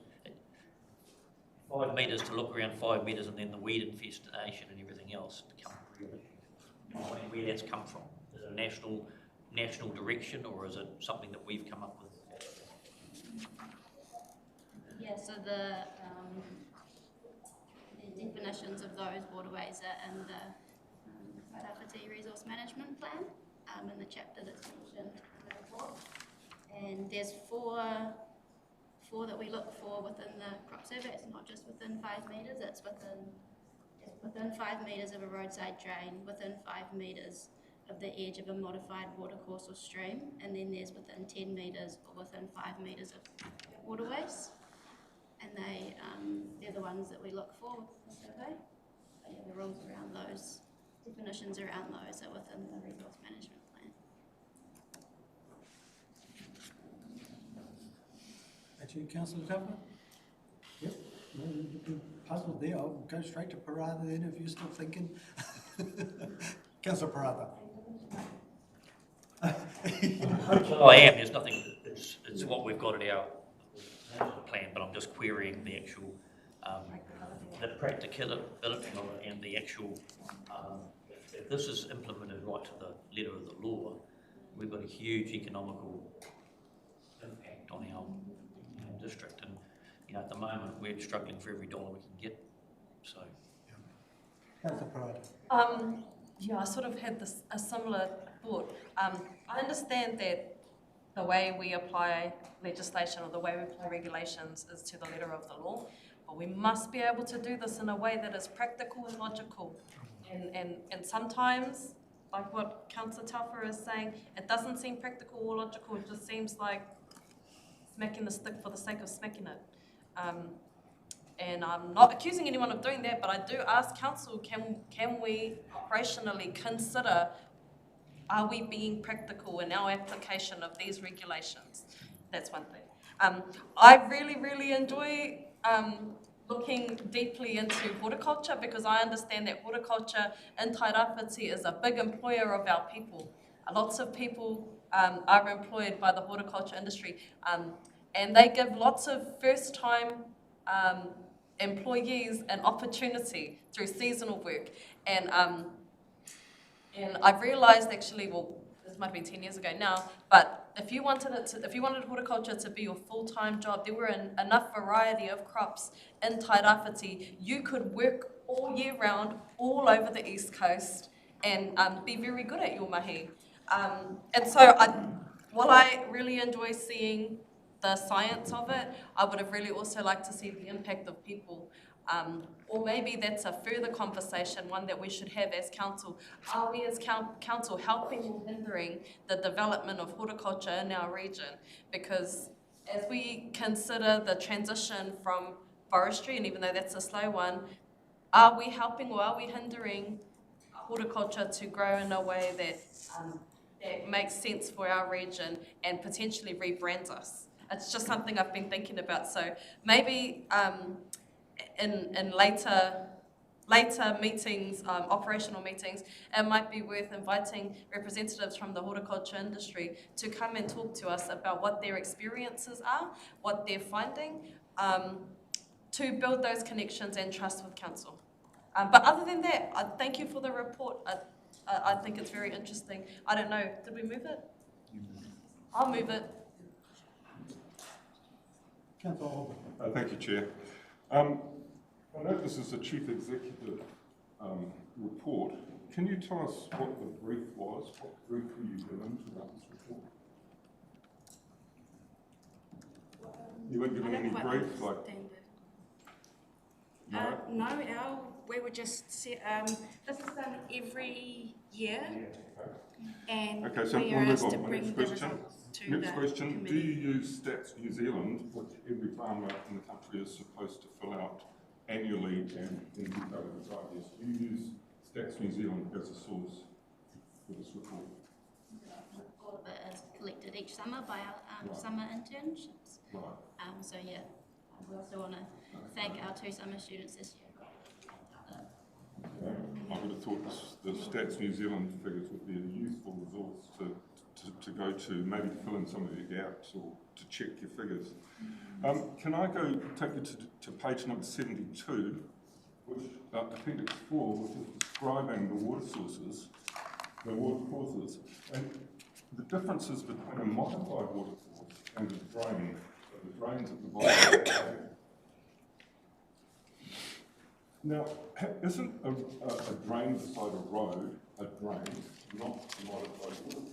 5 metres to look around 5 metres, and then the weed infestation and everything else to come through. Where that's come from? Is it a national direction, or is it something that we've come up with? Yeah, so the definitions of those waterways are in the Tawhiti Resource Management Plan, in the chapter that's mentioned in the report. And there's four that we look for within the crop survey. It's not just within 5 metres, it's within 5 metres of a roadside drain, within 5 metres of the edge of a modified watercourse or stream, and then there's within 10 metres or within 5 metres of waterways. And they're the ones that we look for with the survey. But yeah, the rules around those, definitions around those are within the resource management plan. That's you, Councillor Tupper? Yep, no, you've been puzzled there. I'll go straight to Parata then if you're still thinking. Councillor Parata. Well, I am. There's nothing. It's what we've got at our plan, but I'm just querying the actual, the practicality of it, and the actual. If this is implemented right to the letter of the law, we've got a huge economical impact on our district, and at the moment we're struggling for every dollar we can get. So. Councillor Parata. Yeah, I sort of had a similar thought. I understand that the way we apply legislation or the way we apply regulations is to the letter of the law, but we must be able to do this in a way that is practical and logical. And sometimes, like what Councillor Telfer is saying, it doesn't seem practical or logical, it just seems like smacking the stick for the sake of smacking it. And I'm not accusing anyone of doing that, but I do ask council, can we operationally consider, are we being practical in our application of these regulations? That's one thing. I really enjoy looking deeply into horticulture, because I understand that horticulture in Tairāwhiti is a big employer of our people. Lots of people are employed by the horticulture industry, and they give lots of first-time employees an opportunity through seasonal work. And I've realised actually, well, this might have been 10 years ago now, but if you wanted horticulture to be your full-time job, there were enough variety of crops in Tairāwhiti. You could work all year round, all over the East Coast, and be very good at your mahi. And so while I really enjoy seeing the science of it, I would have really also liked to see the impact of people. Or maybe that's a further conversation, one that we should have as council. Are we as council helping or hindering the development of horticulture in our region? Because as we consider the transition from forestry, and even though that's a slow one, are we helping or are we hindering horticulture to grow in a way that that makes sense for our region and potentially rebrands us? It's just something I've been thinking about. So maybe in later meetings, operational meetings, it might be worth inviting representatives from the horticulture industry to come and talk to us about what their experiences are, what they're finding, to build those connections and trust with council. But other than that, I thank you for the report. I think it's very interesting. I don't know, did we move it? I'll move it. Thank you, Chair. I know this is a Chief Executive report. Can you tell us what the brief was? What brief were you given to run this report? You weren't given any brief? No, we were just set, this is done every year, and okay, so we are asked to bring the results to the Next question, committee. do you use Stats New Zealand, which every farmer in the country is supposed to fill out annually and in detail over 5 years? Do you use Stats New Zealand as a source for this report? All of it is collected each summer by our summer internships. Right. So yeah, we also want to thank our 2 summer students this year. I would have thought the Stats New Zealand figures would be a useful resource to go to, maybe to fill in some of your gaps or to check your figures. Can I take you to page number 72, which appendix 4, which is describing the water sources, the water courses, and the differences between a modified water course and a drain. So the drains at the bottom of the drain. Now, isn't a drain beside a road a drain, not a modified water course?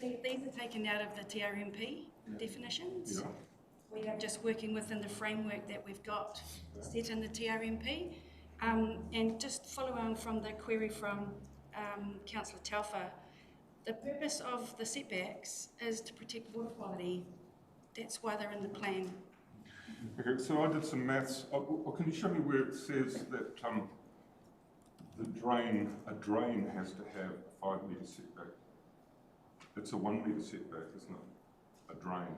These are taken out of the TRMP definitions. Yeah. We are just working within the framework that we've got set in the TRMP. And just follow on from the query from Councillor Telfer, the purpose of the setbacks is to protect water quality. That's why they're in the plan. Okay, so I did some maths. Can you show me where it says that a drain has to have a 5 metre setback? It's a 1 metre setback, isn't it? A drain.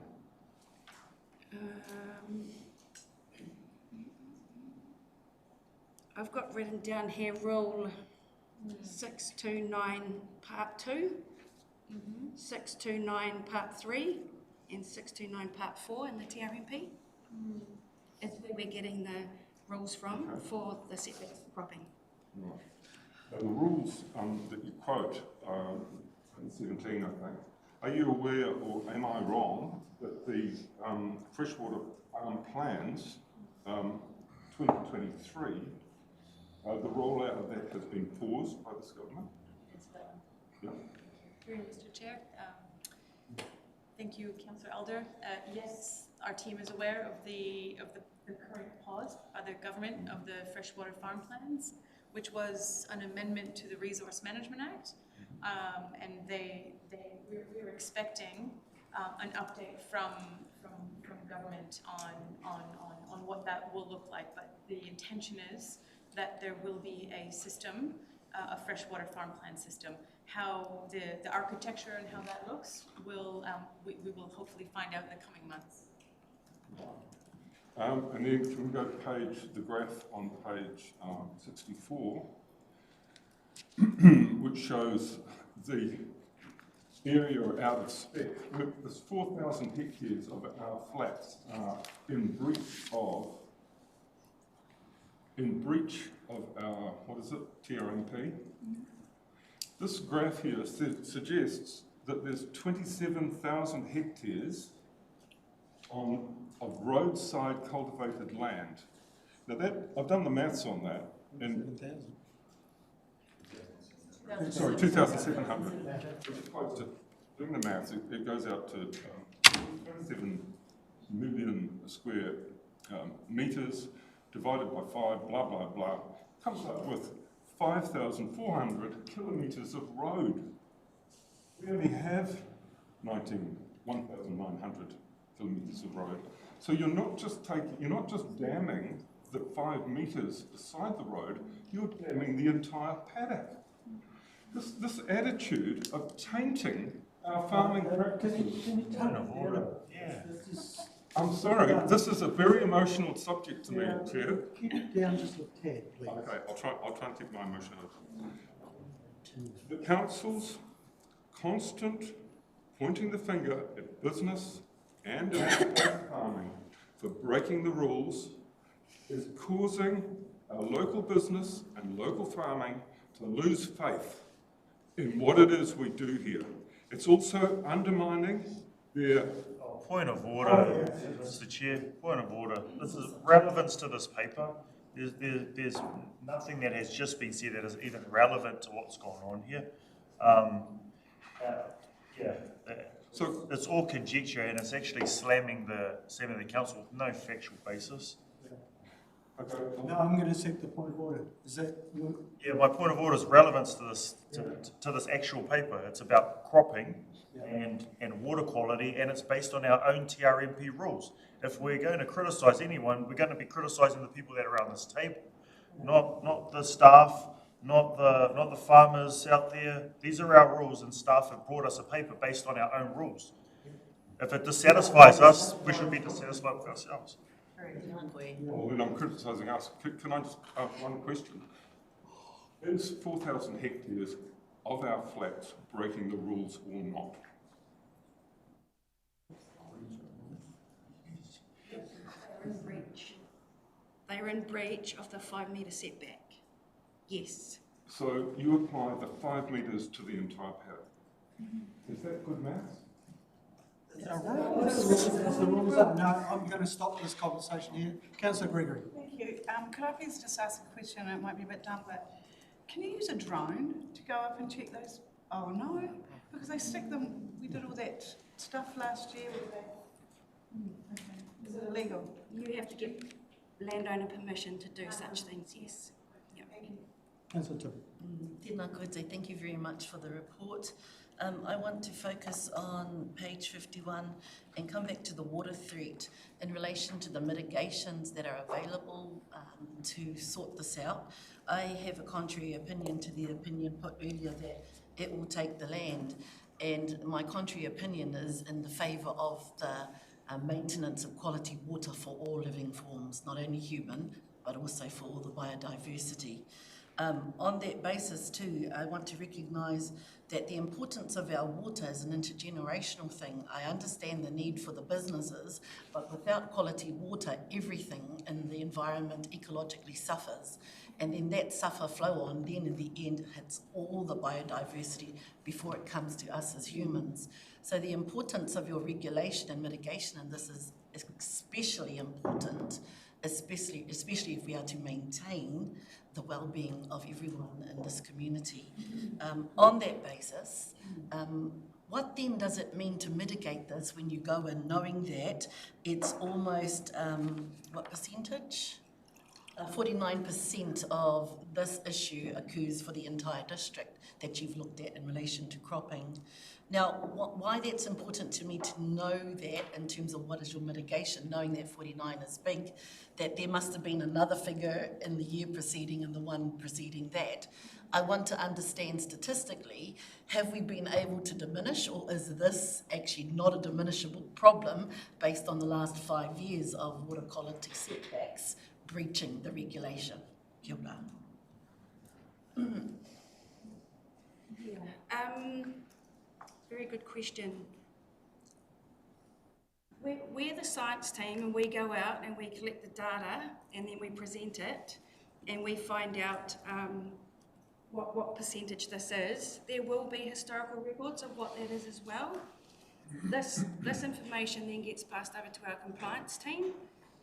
I've got written down here rule 629 part 2, 629 part 3, and 629 part 4 in the TRMP. It's where we're getting the rules from for the setbacks for cropping. Right. The rules that you quote in 17, I think. Are you aware, or am I wrong, that the freshwater plans 2023, the rollout of that has been paused by this government? That's right. Yeah. Through Mr. Chair, Thank you, Councillor Elder. Yes, our team is aware of the current pause by the government of the freshwater farm plans, which was an amendment to the Resource Management Act, and we're expecting an update from government on what that will look like. But the intention is that there will be a system, a freshwater farm plan system. How the architecture and how that looks will we will hopefully find out in the coming months. And then can we go to the graph on page 64, which shows the area out of spec. There's 4,000 hectares of our flats are in breach of our, what is it, TRMP. This graph here suggests that there's 27,000 hectares of roadside cultivated land. Now I've done the maths on that, and sorry, 2,700. As opposed to doing the maths, it goes out to 27 million square metres divided by 5, blah, blah, blah. Comes up with 5,400 kilometres of road. We only have 1,900 kilometres of road. So you're not just damming the 5 metres beside the road, you're damming the entire paddock. This attitude of tainting our farming practices. Yeah. I'm sorry, this is a very emotional subject to me, Chair. Keep it down just a tad, please. Okay, I'll try and keep my emotion up. The council's constant pointing the finger at business and at farming for breaking the rules is causing our local business and local farming to lose faith in what it is we do here. It's also undermining their... Point of order, Mr. Chair, point of order. This is relevance to this paper. There's nothing that has just been said that is even relevant to what's going on here. So it's all conjecture, and it's actually slamming the council with no factual basis. Okay. No, I'm going to accept the point of order. Is that your... Yeah, my point of order is relevance to this to this actual paper. It's about cropping and water quality, and it's based on our own TRMP rules. If we're going to criticise anyone, we're going to be criticising the people that are around this table, not the staff, not the farmers out there. These are our rules, and staff have brought us a paper based on our own rules. If it dissatisfies us, we should be dissatisfied with ourselves. Well, then I'm criticising us. Can I just ask one question? Is 4,000 hectares of our flats breaking the rules or not? They're in breach of the 5 metre setback. Yes. So you apply the 5 metres to the entire paddock. Is that good maths? The rules are, no, I'm going to stop this conversation here. Councillor Gregory. Thank you. Could I please just ask a question? It might be a bit dumb, but can you use a drone to go up and check those? Oh no, because they stick them. We did all that stuff last year with that. Okay. Is it illegal? You have to get landowner permission to do such things, yes. Yep. Thank you. Councillor Tim. Tēnā kote, thank you very much for the report. I want to focus on page 51 and come back to the water threat in relation to the mitigations that are available to sort this out. I have a contrary opinion to the opinion put earlier that it will take the land, and my contrary opinion is in the favour of the maintenance of quality water for all living forms, not only human, but also for all the biodiversity. On that basis too, I want to recognise that the importance of our water is an intergenerational thing. I understand the need for the businesses, but without quality water, everything in the environment ecologically suffers. And then that suffer flow on, then in the end it hits all the biodiversity before it comes to us as humans. So the importance of your regulation and mitigation in this is especially important, especially if we are to maintain the well-being of everyone in this community. On that basis, What then does it mean to mitigate this when you go in knowing that it's almost, what percentage? 49% of this issue occurs for the entire district that you've looked at in relation to cropping. Now, why that's important to me to know that in terms of what is your mitigation, knowing that 49 is big, that there must have been another figure in the year preceding and the one preceding that. I want to understand statistically, have we been able to diminish, or is this actually not a diminishable problem based on the last 5 years of water quality setbacks breaching the regulation? Kia ora. Very good question. We're the science team, and we go out and we collect the data and then we present it and we find out what percentage this is. There will be historical records of what that is as well. This information then gets passed over to our compliance team,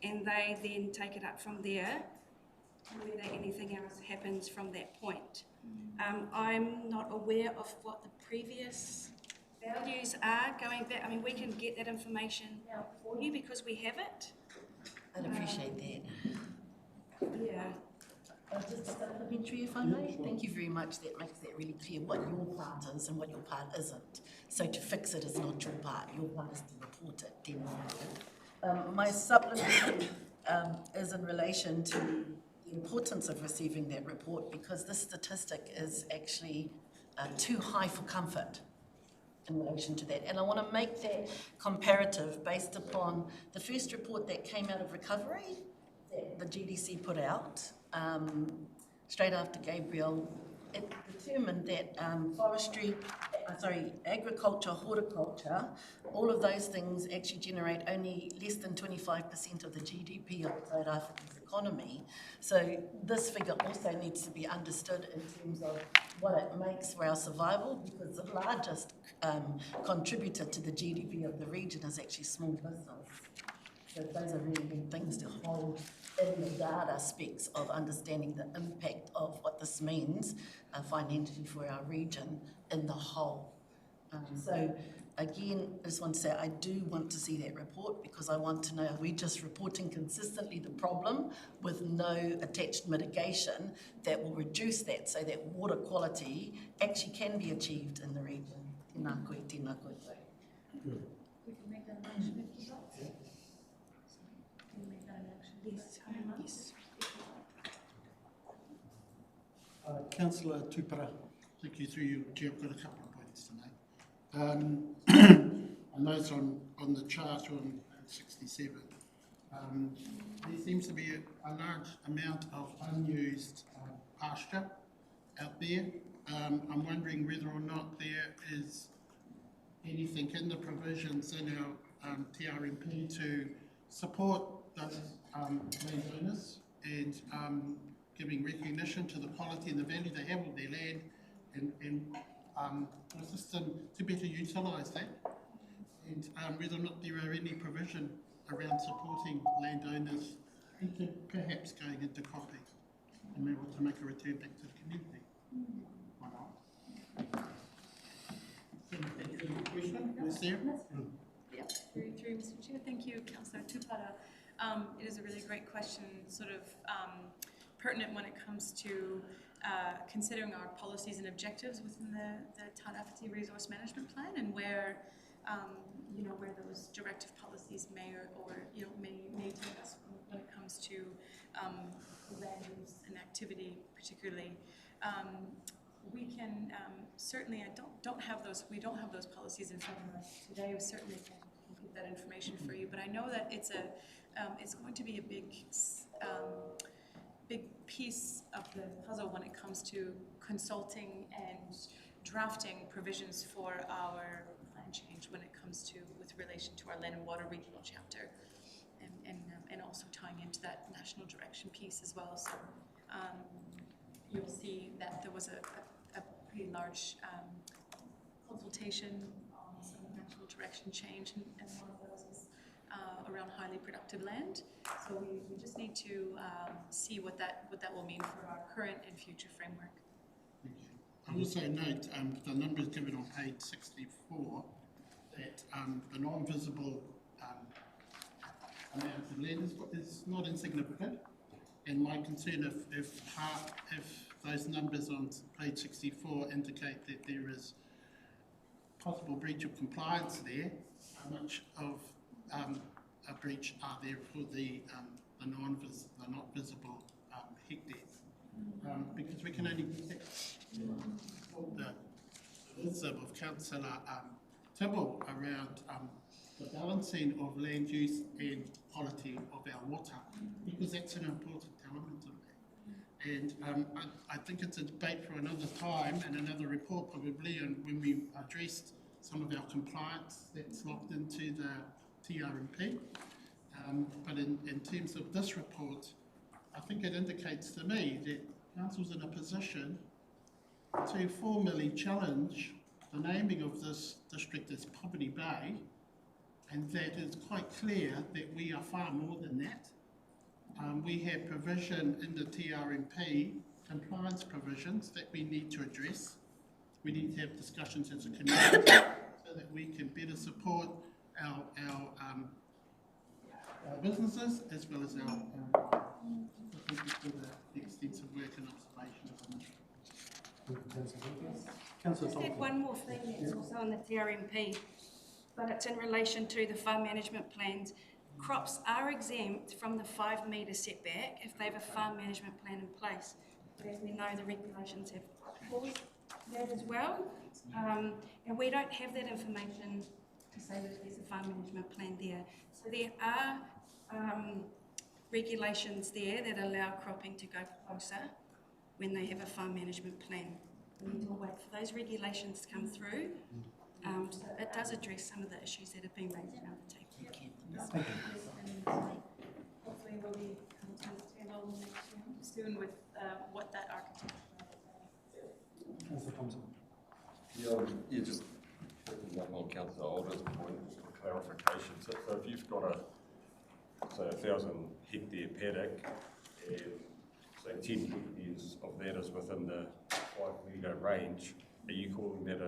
and they then take it up from there, whether anything else happens from that point. I'm not aware of what the previous values are going back. I mean, we can get that information for you because we have it. I'd appreciate that. Yeah. Just a supplementary, if I may. Thank you very much. That makes that really clear what your part is and what your part isn't. So to fix it is not your part. Your part is to report it, demonstrate. My supplementary is in relation to the importance of receiving that report, because this statistic is actually too high for comfort in relation to that. And I want to make that comparative based upon the first report that came out of recovery that the GDC put out straight after Gabriel. It determined that agriculture, horticulture, all of those things actually generate only less than 25% of the GDP of South Africa's economy. So this figure also needs to be understood in terms of what it makes for our survival, because the largest contributor to the GDP of the region is actually small business. So those are really big things to hold in the data specs of understanding the impact of what this means financially for our region in the whole. So again, I just want to say I do want to see that report, because I want to know, are we just reporting consistently the problem with no attached mitigation that will reduce that, so that water quality actually can be achieved in the region? Tēnā koe, tēnā koe. We can make that a motion if you like. Can you make that an action? Yes. Councillor Tupara, thank you through you, Chair. I've got a couple of points to make. I noticed on the chart on 67, there seems to be a large amount of unused pasture out there. I'm wondering whether or not there is anything in the provisions in our TRMP to support those landowners and giving recognition to the quality and the value they have of their land, and assist them to better utilise that, and whether or not there are any provision around supporting landowners into perhaps going into cropping and be able to make a return back to the community. Why not? Question? Is there? Yeah, through Mr. Chair. Thank you, Councillor Tupara. It is a really great question, sort of pertinent when it comes to considering our policies and objectives within the Tairāwhiti Resource Management Plan, and where where those directive policies may may take us when it comes to land use and activity, particularly. We can certainly. Don't have those. We don't have those policies in front of us today. We certainly can get that information for you. But I know that it's going to be a big piece of the puzzle when it comes to consulting and drafting provisions for our plan change when it comes to with relation to our land and water regional chapter, and also tying into that national direction piece as well. So you'll see that there was a pretty large consultation on some national direction change, and one of those is around highly productive land. So we just need to see what that will mean for our current and future framework. Thank I also note the numbers given on page 64 that the non-visible amount of land is not insignificant. And my concern if those numbers on page 64 indicate that there is possible breach of compliance there, how much of a breach are there for the not visible hectares? Because we can only detect the wisdom of Councillor Tibble around the balancing of land use and quality of our water, because that's an important element of that. And I think it's a debate for another time and another report probably, and when we addressed some of our compliance that's locked into the TRMP. But in terms of this report, I think it indicates to me that Council's in a position to formally challenge the naming of this district as Poverty Bay, and that it's quite clear that we are far more than that. We have provision in the TRMP, compliance provisions that we need to address. We need to have discussions as a community so that we can better support our businesses as well as our thank you for the extensive work and observation of the Just add one more thing that's also on the TRMP, but it's in relation to the farm management plans. Crops are exempt from the 5 metre setback if they have a farm management plan in place. But as we know, the regulations have paused that as well. And we don't have that information to say that there's a farm management plan there. So there are regulations there that allow cropping to go closer when they have a farm management plan. We need to wait for those regulations to come through. So it does address some of the issues that have been raised around the table. Thank you. Hopefully we'll be able to understand all the next year soon with what that architecture Councillor Thompson. Yeah, just picking up on Councillor Alder's point, just for clarification. So if you've got say 1,000 hectare paddock, and say 10 hectares of that is within the 5 metre range, are you calling that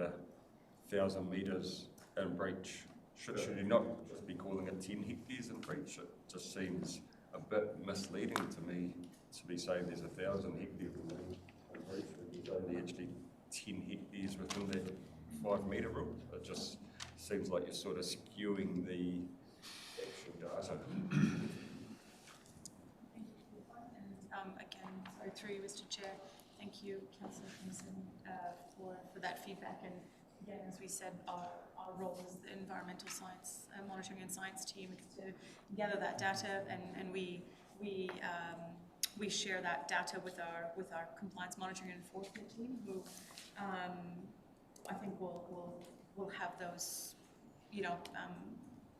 1,000 metres in breach? Should you not just be calling it 10 hectares in breach? It just seems a bit misleading to me to be saying there's 1,000 hectares in breach when there's only actually 10 hectares within that 5 metre rule. It just seems like you're sort of skewing the actual data. again, so through you, Mr. Chair, thank you, Councillor Thompson, for that feedback. And again, as we said, our role as the environmental science monitoring and science team is to gather that data, and we share that data with our compliance monitoring and enforcement team, who I think will have those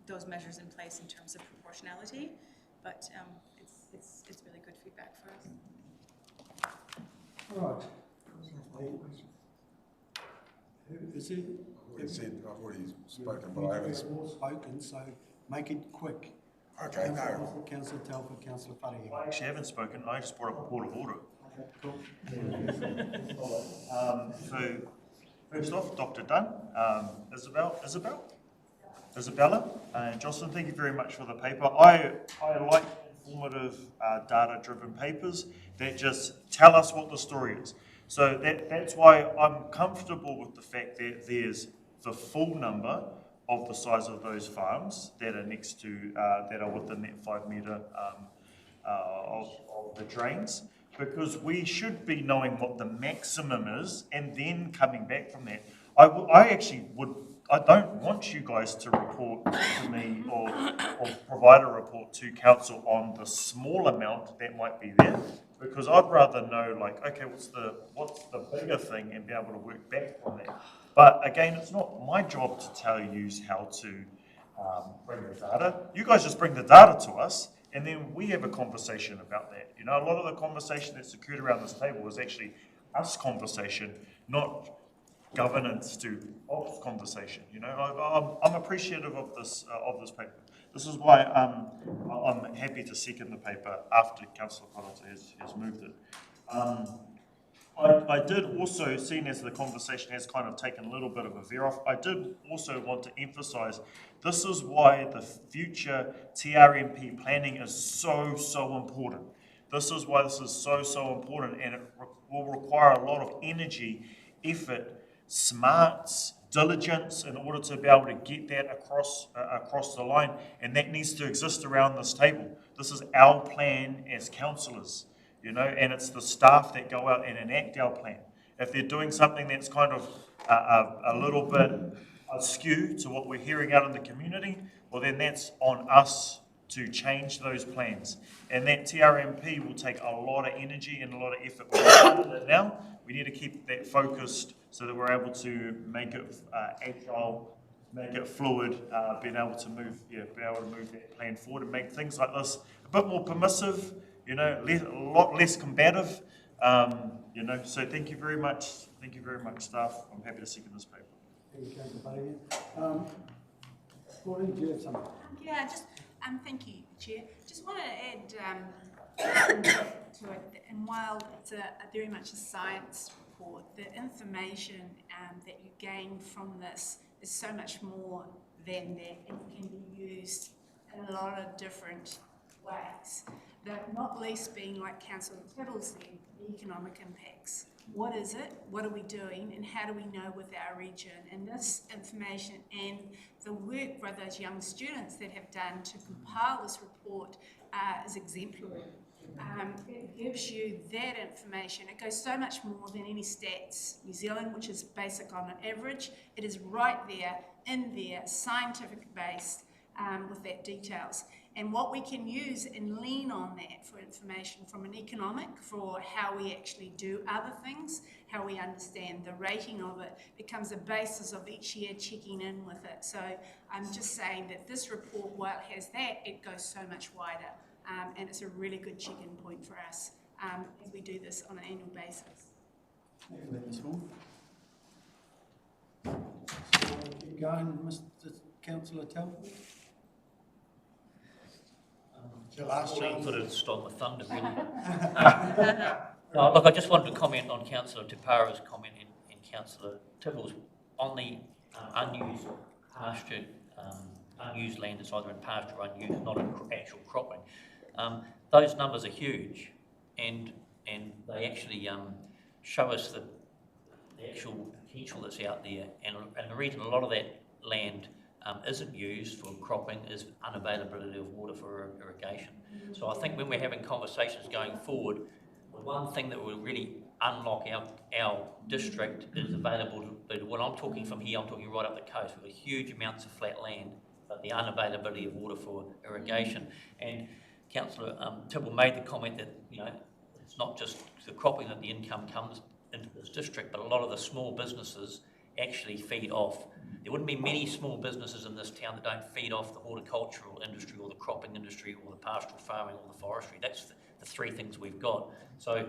those measures in place in terms of proportionality. But it's really good feedback for us. All right. Who is it? I've already spoken, but I haven't spoken, so make it quick. Okay, no. Councillor Telford, Councillor Karakia. I actually haven't spoken. I just brought up a point of order. Okay, cool. So, first off, Dr. Dunn, Isabella, and Jocelyn, thank you very much for the paper. I like informative, data-driven papers that just tell us what the story is. So that's why I'm comfortable with the fact that there's the full number of the size of those farms that are next to, that are within that 5 metre of the drains, because we should be knowing what the maximum is and then coming back from that. I don't want you guys to report to me or provide a report to council on the small amount that might be there, because I'd rather know, like, okay, what's the bigger thing, and be able to work back from that. But again, it's not my job to tell you how to bring the data. You guys just bring the data to us, and then we have a conversation about that. You know, a lot of the conversation that's occurred around this table is actually us conversation, not governance to ops conversation. You know, I'm appreciative of this paper. This is why I'm happy to second the paper after Councillor Karakia has moved it. I did also, seeing as the conversation has kind of taken a little bit of a veer off, I did also want to emphasise this is why the future TRMP planning is so important. This is why this is so important, and it will require a lot of energy, effort, smarts, diligence in order to be able to get that across the line, and that needs to exist around this table. This is our plan as councillors. You know, and it's the staff that go out and enact our plan. If they're doing something that's kind of a little bit askew to what we're hearing out in the community, well then that's on us to change those plans. And that TRMP will take a lot of energy and a lot of effort. We're starting it now. We need to keep that focused so that we're able to make it agile, make it fluid, being able to move that plan forward and make things like this a bit more permissive, you know, a lot less combative, you know. So thank you very much, staff. I'm happy to second this paper. Thank you, Councillor Palagan. Gordon, do you have something? Yeah, just thank you, Chair. Just want to add to it, and while it's very much a science report, the information that you gain from this is so much more than that. It can be used in a lot of different ways. Not least being, like Councillor Tibble said, the economic impacts. What is it? What are we doing? And how do we know with our region? And this information and the work by those young students that have done to compile this report is exemplary. It gives you that information. It goes so much more than any stats. New Zealand, which is basic on an average, it is right there, in there, scientific based with that details. And what we can use and lean on that for information from an economic, for how we actually do other things, how we understand the rating of it, becomes a basis of each year checking in with it. So I'm just saying that this report, while it has that, it goes so much wider. And it's a really good check-in point for us as we do this on an annual basis. Thank you, Ms. Hall. Keep going, Mr. Councillor Tell. Your last chance. Sort of stole my thunder, really. No, look, I just wanted to comment on Councillor Tupara's comment and Councillor Tibble's on the unused pasture, unused land that's either in pasture or unused, not in actual cropping. Those numbers are huge, and they actually show us the actual potential that's out there. And the reason a lot of that land isn't used for cropping is unavailability of water for irrigation. So I think when we're having conversations going forward, the one thing that will really unlock our district is available. When I'm talking from here, I'm talking right up the coast. We've got huge amounts of flat land, but the unavailability of water for irrigation. And Councillor Tibble made the comment that, you know, it's not just the cropping that the income comes into this district, but a lot of the small businesses actually feed off. There wouldn't be many small businesses in this town that don't feed off the horticultural industry or the cropping industry or the pastoral farming or the forestry. That's the three things we've got. So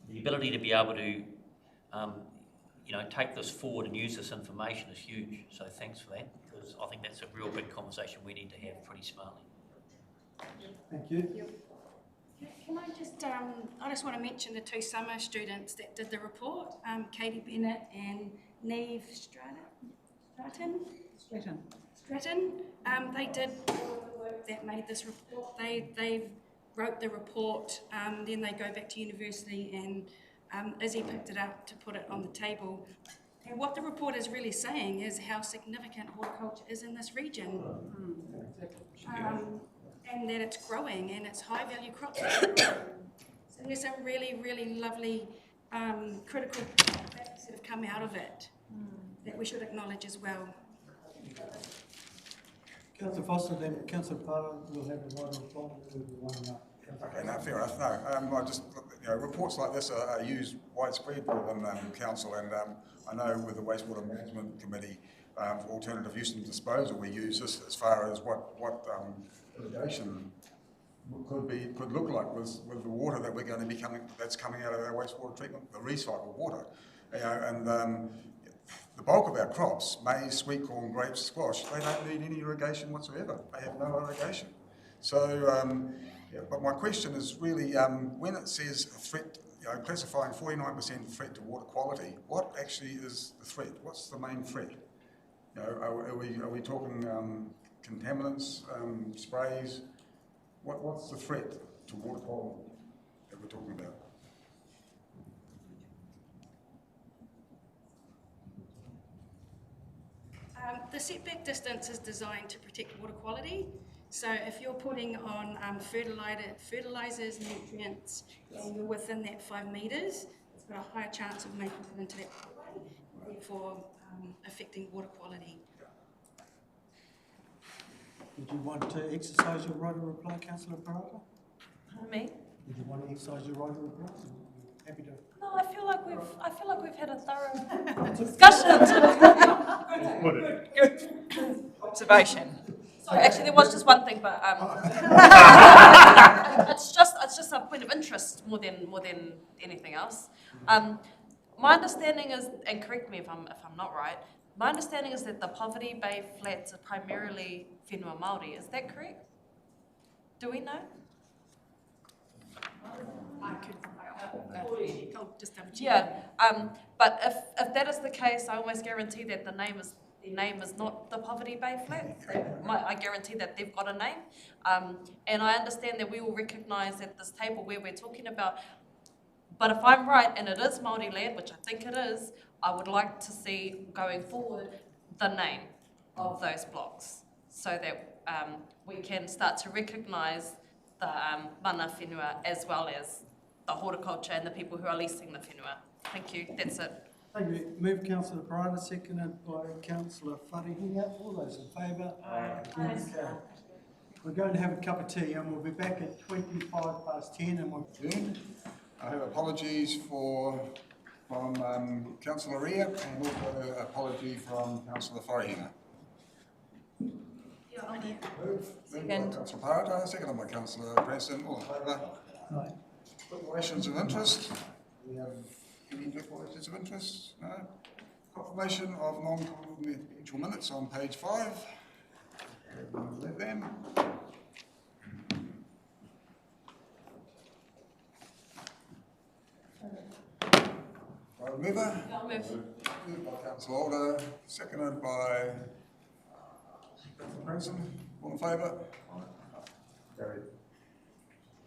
the ability to be able to, you know, take this forward and use this information is huge. So thanks for that, because I think that's a real big conversation we need to have pretty smartly. Thank you. Can I just want to mention the two summer students that did the report, Katie Bennett and Neve Stratton. They did all the work that made this report. They wrote the report, then they go back to university, and Izzy picked it up to put it on the table. And what the report is really saying is how significant horticulture is in this region. And that it's growing, and it's high value crops. So there's some really, really lovely critical facts that have come out of it that we should acknowledge as well. Councillor Foster, then Councillor Parra will have a wide reply. Okay, no, fair enough. No, I just, you know, reports like this are used widespread within council, and I know with the Wastewater Management Committee for alternative use and disposal, we use this as far as what irrigation could look like with the water that we're going to be that's coming out of our wastewater treatment, the recycled water, you know, and the bulk of our crops, maize, sweet corn, grapes, squash, they don't need any irrigation whatsoever. They have no irrigation. So, yeah, but my question is really, when it says classifying 49% threat to water quality, what actually is the threat? What's the main threat? Are we talking contaminants, sprays? What's the threat to water quality that we're talking about? The setback distance is designed to protect water quality. So if you're putting on fertilisers, nutrients, and you're within that 5 metres, it's got a higher chance of making it into that waterway, therefore affecting water quality. Did you want to exercise your right of reply, Councillor Parata? Pardon me? Did you want to exercise your right of reply? Happy to. No, I feel like we've had a thorough discussion. Good observation. Sorry, actually, there was just one thing, but it's just a point of interest more than anything else. My understanding is, and correct me if I'm not right, my understanding is that the Poverty Bay flats are primarily whenua Māori. Is that correct? Do we know? I'll just double check. Yeah, but if that is the case, I almost guarantee that the name is not the Poverty Bay Flats. I guarantee that they've got a name. And I understand that we will recognise at this table where we're talking about, but if I'm right and it is Māori land, which I think it is, I would like to see going forward the name of those blocks so that we can start to recognise the mana whenua as well as the horticulture and the people who are leasing the whenua. Thank you, that's it. Thank you. Move Councillor Parata, seconded by Councillor Wharehinga. All those in favour? Aye. Okay. We're going to have a cup of tea and we'll be back at 10:25 and we'll adjourn. I have apologies from Councillor Ria and also an apology from Councillor Wharehinga. Moved by Councillor Parata, seconded by Councillor Preston. All in favour? Aye. Declarations of interest. We have any declarations of interest? No. Confirmation of non-confidential minutes on page 5. Read them. Right, mover. I'll move. Moved by Councillor Alder, seconded by Councillor Preston. All in favour? Carried.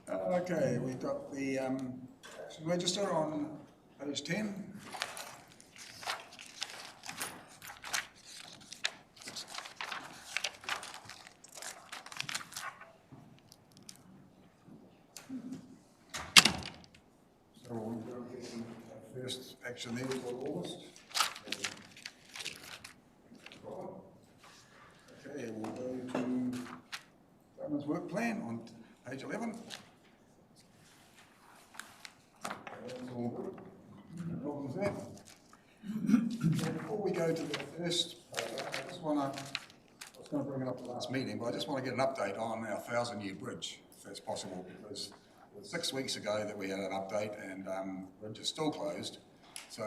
Okay, we've got the action register on page 10. So we'll go get the first action there for August. Okay, we'll go to Government's Work Plan on page 11. All good. No problems there. Before we go to the first, I was going to bring it up at the last meeting, but I just want to get an update on our 1,000-year bridge, if that's possible, because it was 6 weeks ago that we had an update and the bridge is still closed. So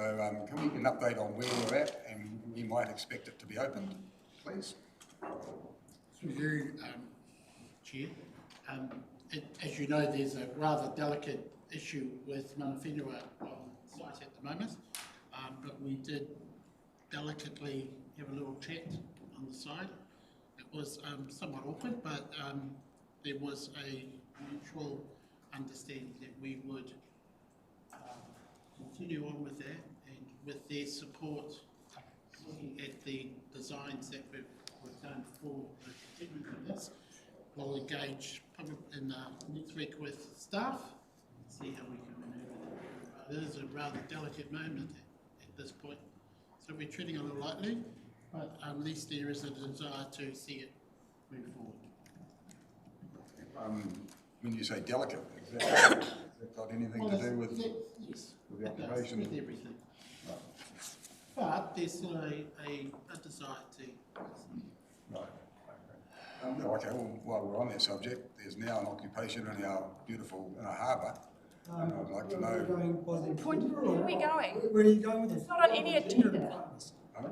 can we get an update on where we're at and when we might expect it to be opened, please? Through you, Chair. As you know, there's a rather delicate issue with mana whenua on site at the moment, but we did delicately have a little chat on the side. It was somewhat awkward, but there was a mutual understanding that we would continue on with that, and with their support, looking at the designs that we've done for the continuing of this, we'll engage probably in next week with staff, see how we can maneuver that. It is a rather delicate moment at this point, so we're treading a little lightly, but at least there is a desire to see it move forward. When you say delicate, has that got anything to do with, yes, with the occupation? with everything. Right. But there's still a desire to. Right. Okay, well, while we're on that subject, there's now an occupation in our beautiful harbour. And I'd like to know. Where are we going? Where are you going with it? It's not on any agenda. Huh?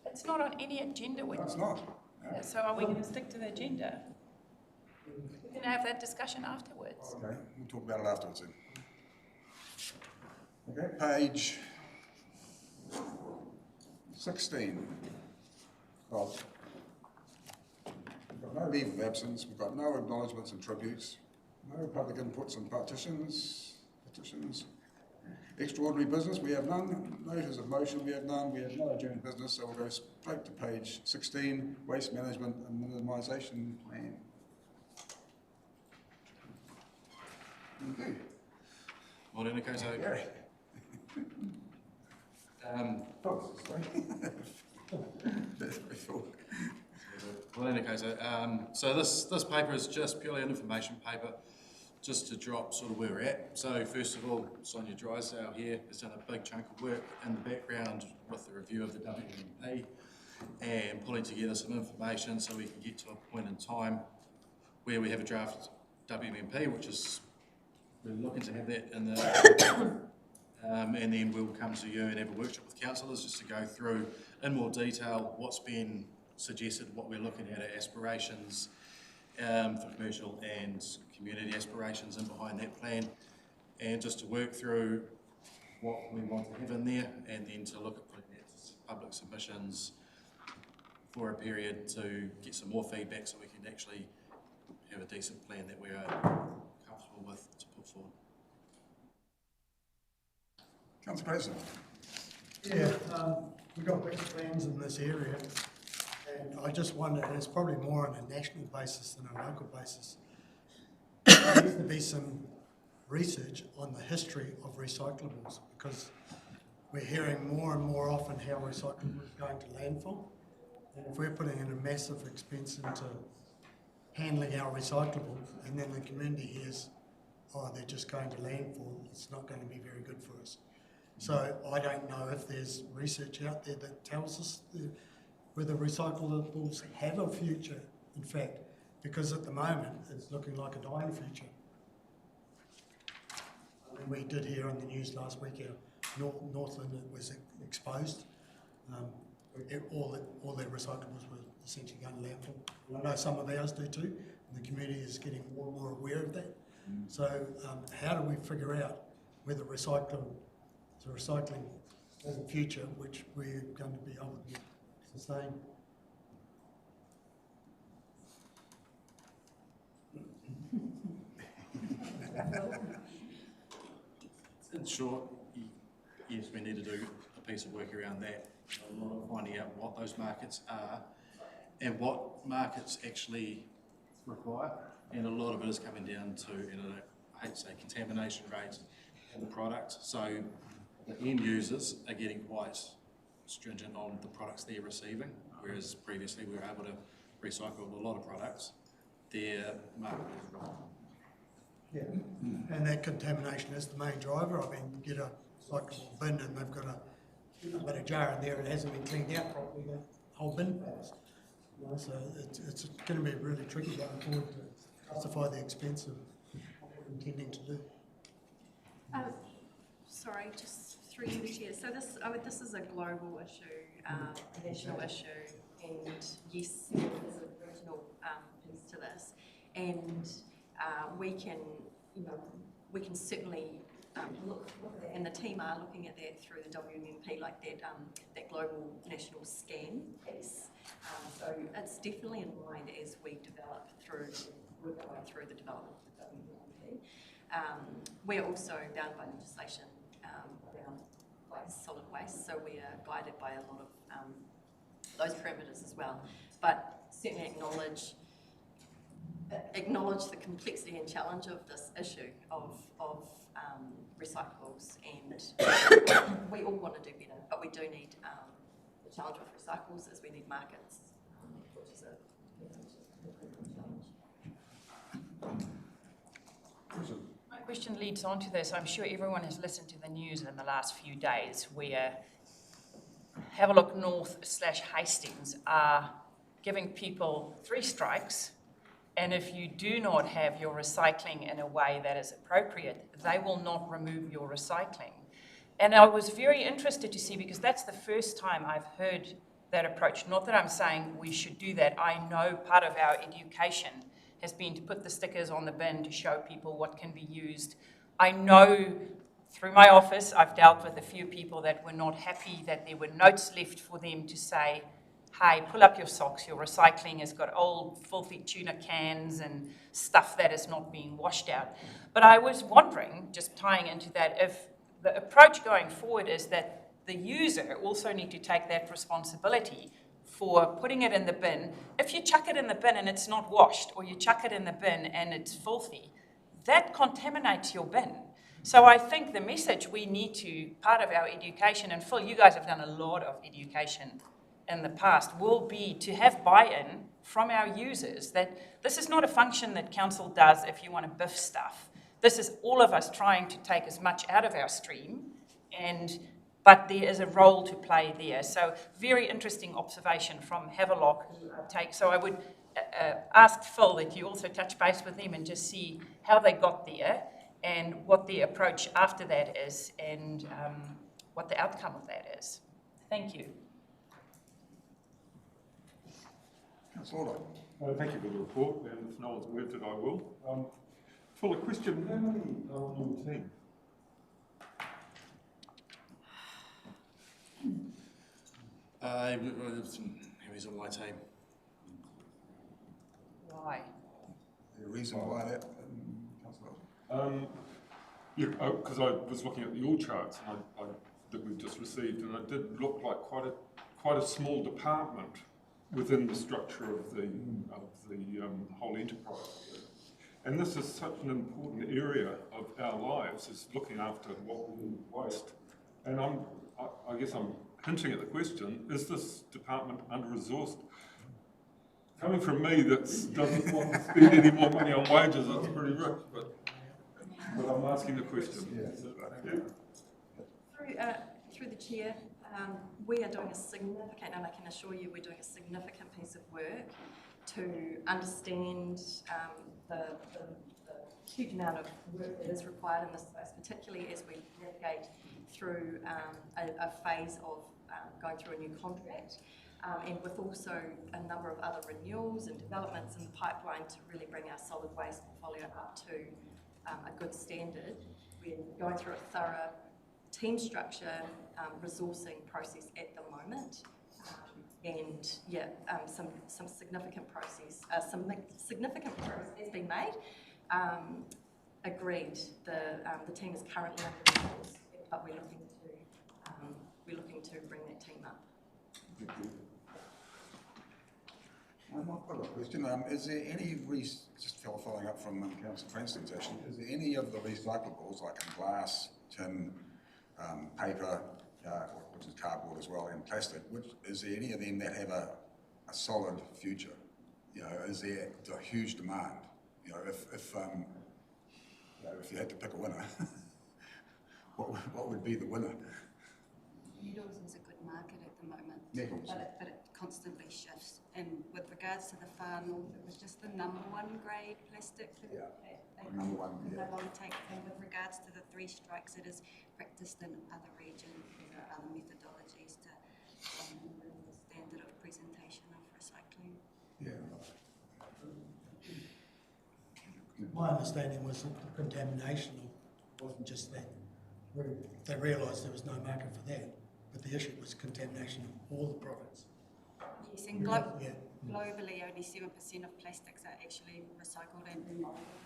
It's not on any agenda. It's not. No. So are we going to stick to the agenda? We can have that discussion afterwards. Okay, we'll talk about it afterwards then. Okay, page 16. Well, we've got no leave of absence, we've got no acknowledgements and tributes, no public inputs and petitions. Extraordinary business, we have none. Notice of motion, we have none. We have no adjourned business, so we'll go straight to page 16, waste management and minimisation plan. Okay. Morning, Nikoso. Gary. Morning, Nikoso. So this paper is just purely an information paper, just to drop sort of where we're at. So first of all, Sonia Drysdale here has done a big chunk of work in the background with the review of the WMP and pulling together some information so we can get to a point in time where we have a draft WMP, which is, we're looking to have that in the, and then we'll come to you and have a workshop with councillors just to go through in more detail what's been suggested, what we're looking at, our aspirations for commercial and community aspirations in behind that plan, and just to work through what we want to have in there, and then to look at putting that public submissions for a period to get some more feedback so we can actually have a decent plan that we're comfortable with to put forward. Councillor President. Yeah, we've got big plans in this area, and I just wonder, and it's probably more on a national basis than a local basis, there needs to be some research on the history of recyclables, because we're hearing more and more often how recyclables are going to landfill, and if we're putting in a massive expense into handling our recyclables, and then the community hears, oh, they're just going to landfill, it's not going to be very good for us. So I don't know if there's research out there that tells us whether recyclables have a future, in fact, because at the moment it's looking like a dying future. I mean, we did hear on the news last week our Northland was exposed. All their recyclables were essentially going to landfill. I know some of ours do too, and the community is getting more and more aware of that. So how do we figure out whether recycling has a future which we're going to be able to sustain? In short, yes, we need to do a piece of work around that, a lot of finding out what those markets are and what markets actually require, and a lot of it is coming down to, I hate to say, contamination rates in the product. So the end users are getting quite stringent on the products they're receiving, whereas previously we were able to recycle a lot of products. Their market is wrong. Yeah, and that contamination is the main driver. I mean, you get a recyclable bin and they've got a jar in there and it hasn't been cleaned out properly, the whole bin fails. So it's going to be really tricky going forward to justify the expense of what we're intending to do. Sorry, just through you, Chair. So this is a global issue, a national issue, and yes, there is an original piece to this, and we can certainly look at that, and the team are looking at that through the WMP, like that global national scan piece. So it's definitely in mind as we develop we're going through the development of the WMP. We're also bound by legislation around solid waste, so we are guided by a lot of those parameters as well. But certainly acknowledge the complexity and challenge of this issue of recyclables, and we all want to do better, but we do need the challenge with recyclables is we need markets, which is a challenge. My question leads on to this. I'm sure everyone has listened to the news in the last few days where Havelock North/Hastings are giving people 3 strikes, and if you do not have your recycling in a way that is appropriate, they will not remove your recycling. And I was very interested to see, because that's the first time I've heard that approach. Not that I'm saying we should do that. I know part of our education has been to put the stickers on the bin to show people what can be used. I know through my office, I've dealt with a few people that were not happy that there were notes left for them to say, hey, pull up your socks, your recycling has got old filthy tuna cans and stuff that is not being washed out. But I was wondering, just tying into that, if the approach going forward is that the user also need to take that responsibility for putting it in the bin. If you chuck it in the bin and it's not washed, or you chuck it in the bin and it's filthy, that contaminates your bin. So I think the message we need to, part of our education, and Phil, you guys have done a lot of education in the past, will be to have buy-in from our users that this is not a function that council does if you want to biff stuff. This is all of us trying to take as much out of our stream, but there is a role to play there. So very interesting observation from Havelock. So I would ask Phil that you also touch base with them and just see how they got there and what the approach after that is and what the outcome of that is. Thank you. Councillor Thank you for the report, and if no one's moved it, I will. Phil, a question, how many are on your team? He's on my team. Why? The reason why that, Councillor? Yeah, because I was looking at the org charts that we've just received, and it did look like quite a small department within the structure of the whole enterprise. And this is such an important area of our lives, is looking after what we waste. And I guess I'm hinting at the question, is this department under-resourced? Coming from me that doesn't want to spend any more money on wages, it's pretty rich, but I'm asking the question. Yeah. Through the chair, we are doing a significant, and I can assure you we're doing a significant piece of work to understand the huge amount of work that is required in this space, particularly as we navigate through a phase of going through a new contract, and with also a number of other renewals and developments in the pipeline to really bring our solid waste portfolio up to a good standard. We're going through a thorough team structure, resourcing process at the moment, and yeah, some significant progress has been made. Agreed. The team is currently under resourced, but we're looking to bring that team up. Thank you. I've got a question. Is there any, just following up from Councillor Cranston's actually, is there any of the recyclables like glass, tin, paper, which is cardboard as well, and plastic, is there any of them that have a solid future? You know, is there a huge demand? You know, if you had to pick a winner, what would be the winner? Metals is a good market at the moment, Metals. but it constantly shifts. And with regards to the far north, it was just the number one grade plastic that they no longer take. And with regards to the 3 strikes, it is practiced in other regions, other methodologies to improve the standard of presentation of recycling. Yeah. My understanding was that the contamination wasn't just that. They realised there was no market for that, but the issue was contamination of all the products. Yes, and globally only 7% of plastics are actually recycled and 7% globally.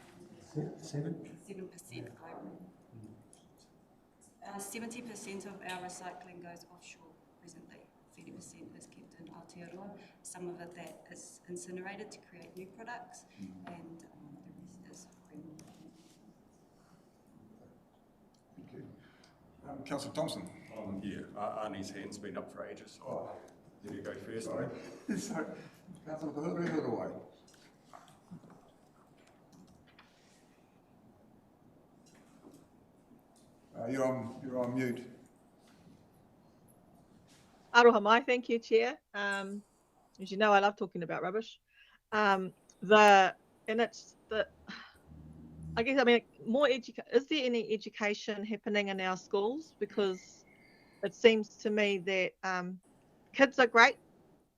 70% of our recycling goes offshore presently. 30% is kept in Aotearoa. Some of it that is incinerated to create new products, and the rest is Thank you. Councillor Thompson. Yeah, Arnie's hand's been up for ages. So did you go first? Sorry. Sorry. Councillor Kahuru. You're on mute. Aroha mai, thank you, Chair. As you know, I love talking about rubbish. I guess, I mean, is there any education happening in our schools? Because it seems to me that kids are great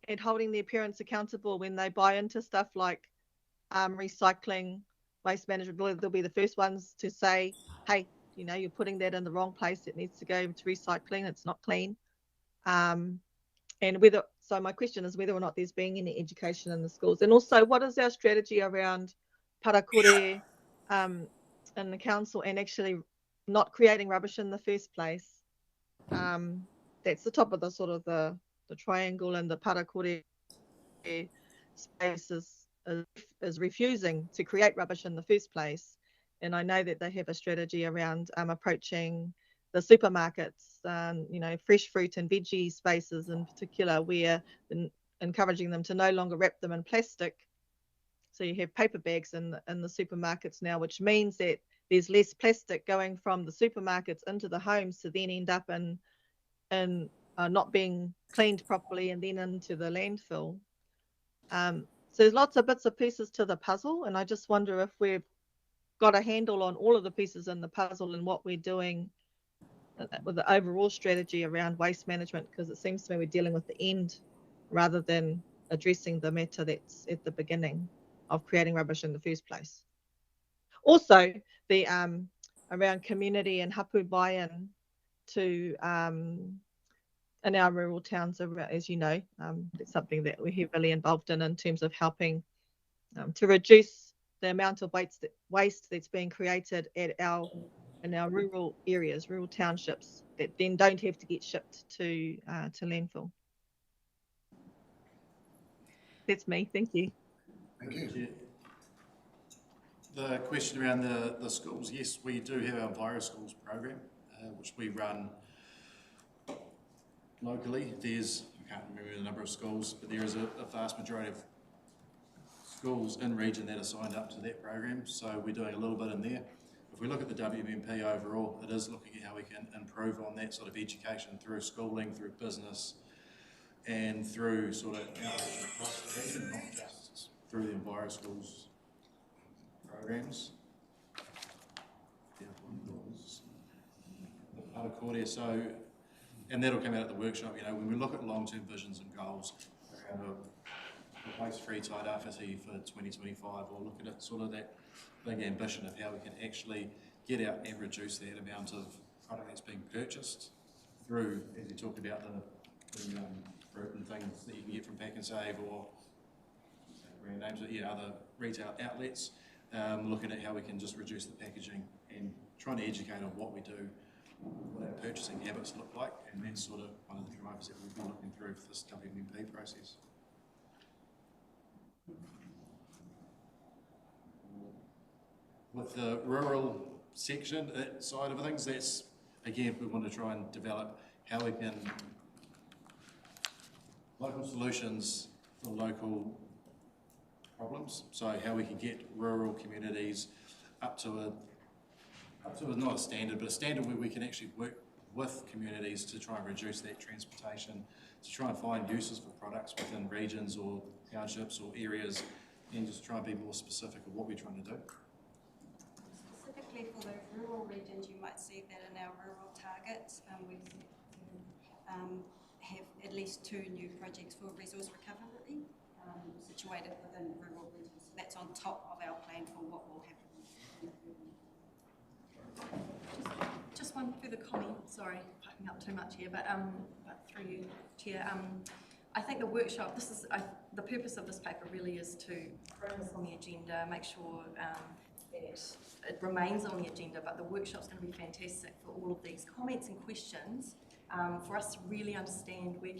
at holding their parents accountable when they buy into stuff like recycling, waste management. They'll be the first ones to say, hey, You know, you're putting that in the wrong place. It needs to go to recycling. It's not clean. And so my question is whether or not there's been any education in the schools, and also what is our strategy around parakore in the council and actually not creating rubbish in the first place. That's the top of the sort of the triangle, and the parakore space is refusing to create rubbish in the first place. And I know that they have a strategy around approaching the supermarkets, you know, fresh fruit and veggie spaces in particular, where encouraging them to no longer wrap them in plastic. So you have paper bags in the supermarkets now, which means that there's less plastic going from the supermarkets into the homes to then end up in not being cleaned properly and then into the landfill. So there's lots of bits and pieces to the puzzle, and I just wonder if we've got a handle on all of the pieces in the puzzle and what we're doing with the overall strategy around waste management, because it seems to me we're dealing with the end rather than addressing the matter that's at the beginning of creating rubbish in the first place. Also, the around community and hapu buy-in to in our rural towns, as you know, it's something that we're heavily involved in terms of helping to reduce the amount of waste that's being created in our rural areas, rural townships, that then don't have to get shipped to landfill. That's me. Thank you. Thank you. The question around the schools, yes, we do have our Enviro Schools program, which we run locally. I can't remember the number of schools, but there is a vast majority of schools in region that are signed up to that program, so we're doing a little bit in there. If we look at the WMP overall, it is looking at how we can improve on that sort of education through schooling, through business, and through sort of outreach across the region, not just through the Enviro Schools programs. So, and that'll come out at the workshop. You know, when we look at long-term visions and goals around a waste-free tide RFT for 2025, or look at it sort of that big ambition of how we can actually get out and reduce that amount of product that's being purchased through, as you talked about, the fruit and things that you can get from Pack and Save or brand names, but yeah, other retail outlets. Looking at how we can just reduce the packaging and trying to educate on what we do, what our purchasing habits look like, and that's sort of one of the drivers that we'll be looking through for this WMP process. With the rural section side of things, that's, again, we want to try and develop how we can local solutions for local problems. So how we can get rural communities up to not a standard, but a standard where we can actually work with communities to try and reduce that transportation, to try and find uses for products within regions or townships or areas, and just try and be more specific of what we're trying to do. Specifically for the rural regions, you might see that in our rural targets, we have at least 2 new projects for resource recovery situated within rural regions. So that's on top of our plan for what will happen. Just one further comment, sorry, picking up too much here, but through you, Chair. I think the workshop, the purpose of this paper really is to bring this on the agenda, make sure that it remains on the agenda, but the workshop's going to be fantastic for all of these comments and questions, for us to really understand where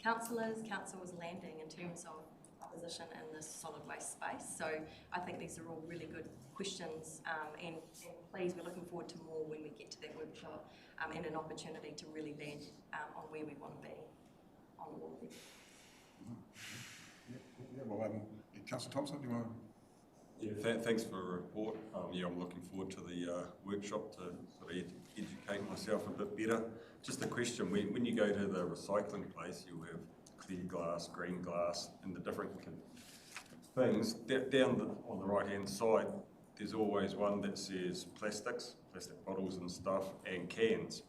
council is landing in terms of our position in this solid waste space. So I think these are all really good questions, and please, we're looking forward to more when we get to that workshop, and an opportunity to really land on where we want to be on all of this. Yeah, well, Councillor Thompson, do you want to? Yeah, thanks for the report. Yeah, I'm looking forward to the workshop to sort of educate myself a bit better. Just a question, when you go to the recycling place, you'll have clear glass, green glass, and the different things. Down on the right-hand side, there's always one that says plastic bottles and stuff, and cans.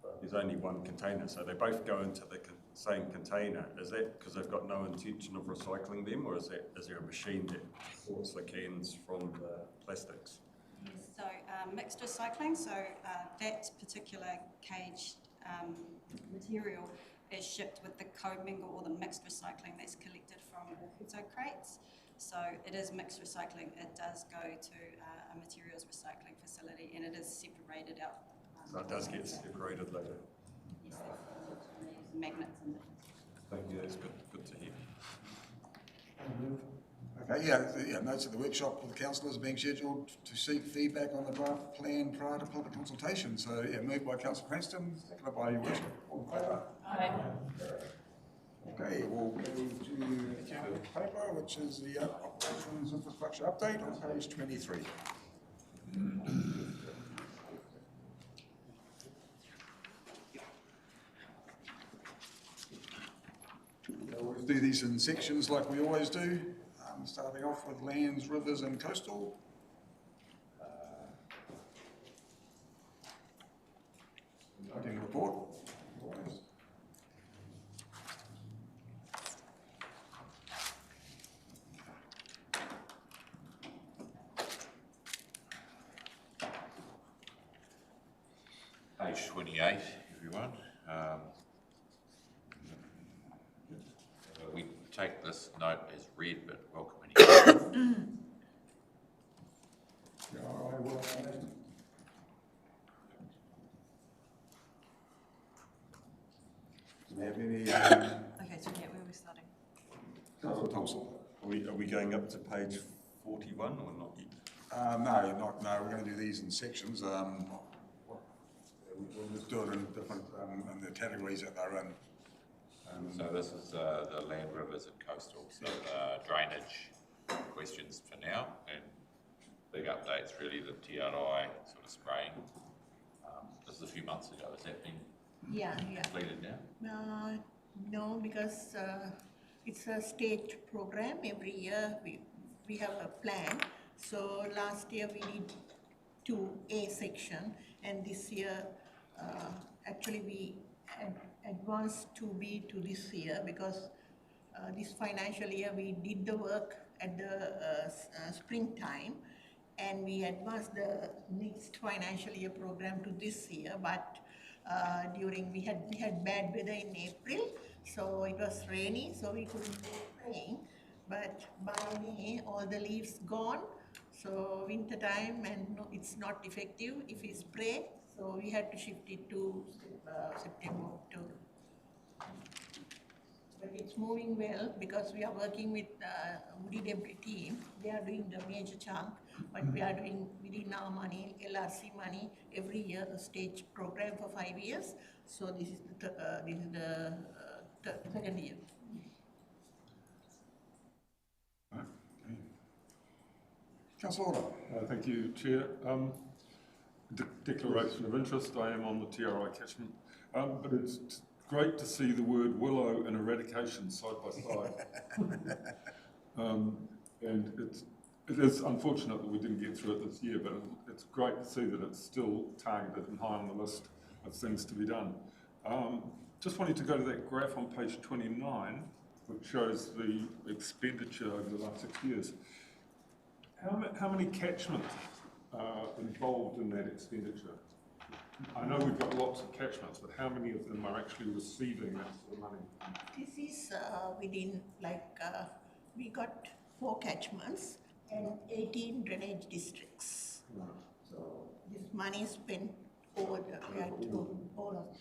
But there's only one container, so they both go into the same container. Is that because they've got no intention of recycling them, or is there a machine that sorts the cans from the plastics? So mixed recycling, so that particular caged material is shipped with the co-mingle or the mixed recycling that's collected from the Kuto crates. So it is mixed recycling. It does go to a materials recycling facility and it is separated out. So it does get separated later. Yes, magnets and Thank you, that's good to hear. Okay, yeah, notes of the workshop for the councillors being scheduled to seek feedback on the draft plan prior to public consultation. So, yeah, moved by Councillor Cranston, seconded by your worship. All in favour? Aye. Okay, we'll go to the council paper, which is the operations infrastructure update on page 23. We'll do these in sections like we always do, starting off with lands, rivers and coastal. Voting report. Always. Page 28, everyone. We take this note as read, but welcome any. Do we have any? Okay, so yeah, where are we starting? Councillor Thompson. Are we going up to page 41 or not yet? No, we're going to do these in sections. We'll just do it in different, in the categories that they're in. So this is the land, rivers and coastal, so drainage questions for now, and big updates really, the TRI sort of spraying. This is a few months ago, has that been completed now? No, because it's a state program. Every year we have a plan. So last year we did 2A section, and this year actually we advanced 2B to this year because this financial year we did the work at the springtime, and we advanced the next financial year program to this year. But during we had bad weather in April, so it was rainy, so we couldn't go praying. But by May, all the leaves gone, so winter time, and no, it's not effective if we spray. So we had to shift it to September, October. But it's moving well because we are working with Woody Debris team. They are doing the major chunk, but we are doing within our money, LRC money, every year a stage program for 5 years. So this is the second year. Councillor Order. Thank you, Chair. Declaration of interest, I am on the TRI catchment, but it's great to see the word willow and eradication side by side. And it is unfortunate that we didn't get through it this year, but it's great to see that it's still targeted and high on the list of things to be done. Just wanted to go to that graph on page 29, which shows the expenditure over the last 6 years. How many catchments are involved in that expenditure? I know we've got lots of catchments, but how many of them are actually receiving that sort of money? This is within, we got 4 catchments and 18 drainage districts. Right. So this money is spent over all of it.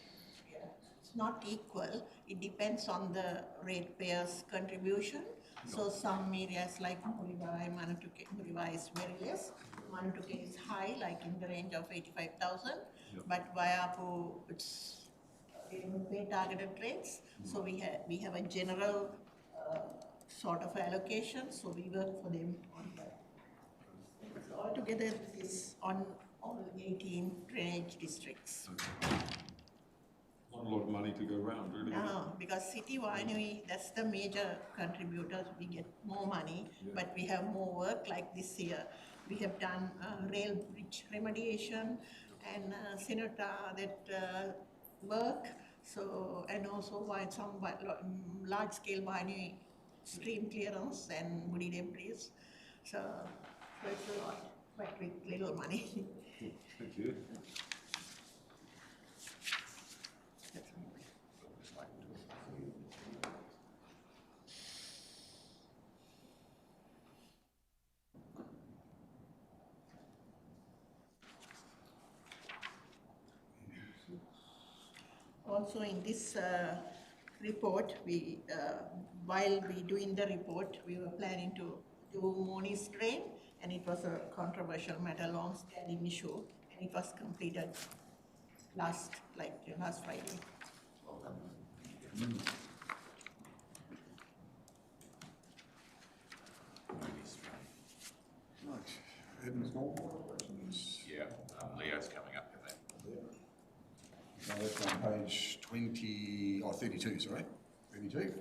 Yeah. It's not equal. It depends on the ratepayers' contribution. So some areas like Muriwai, Muriwai is very less. Manutuke is high, like in the range of 85,000. Yep. But Waiapu, it's they don't pay targeted rates. So we have a general sort of allocation. So we work for them on that. So altogether, this is on all 18 drainage districts. Okay. Not a lot of money to go around, really. No, because City Winery, that's the major contributors. We get more money, but we have more work. Like this year, we have done rail bridge remediation and Senator that work. So, and also some large-scale winery stream clearance and woody debris. So it's a lot. quite with little money. Thank you. Also in this report, while we doing the report, we were planning to do Moni's drain, and it was a controversial matter, long-standing issue, and it was completed last Friday. Yeah, Leo's coming up with that. So that's on page 32, sorry, 32.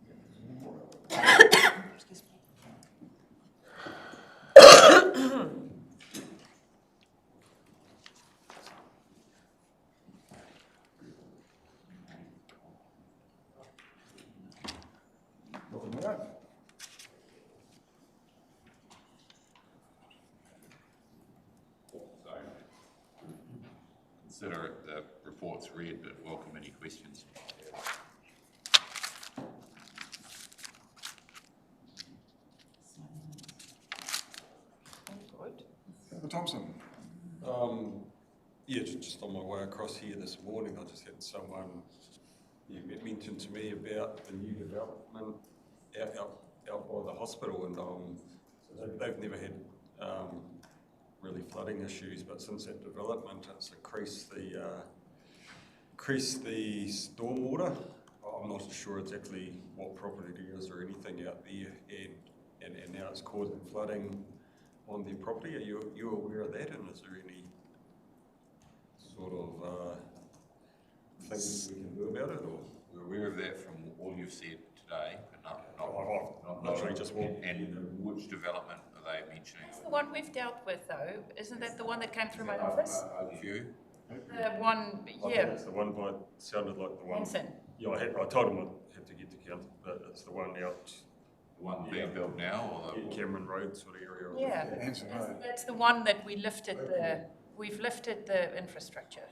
Nothing more. Consider it the report's read, but welcome any questions. Councillor Thompson. Yeah, just on my way across here this morning, I just had someone mention to me about the new development out by the hospital, and so they've never had really flooding issues, but since that development, it's increased the stormwater. I'm not sure exactly what property it is or anything out there, and now it's causing flooding on their property. Are you aware of that, and is there any sort of things we can do about it? Or we're aware of that from all you've said today, but not literally just what. And which development are they mentioning? That's the one we've dealt with, though. Isn't that the one that came through my office? Oakview. The one, I yeah. think it's the one by, sounded like the one. Hanson. Yeah, I told him I'd have to get to council, but it's the one out. The one being built now, or the Cameron Road sort of area. Yeah, that's the one that we've lifted the infrastructure.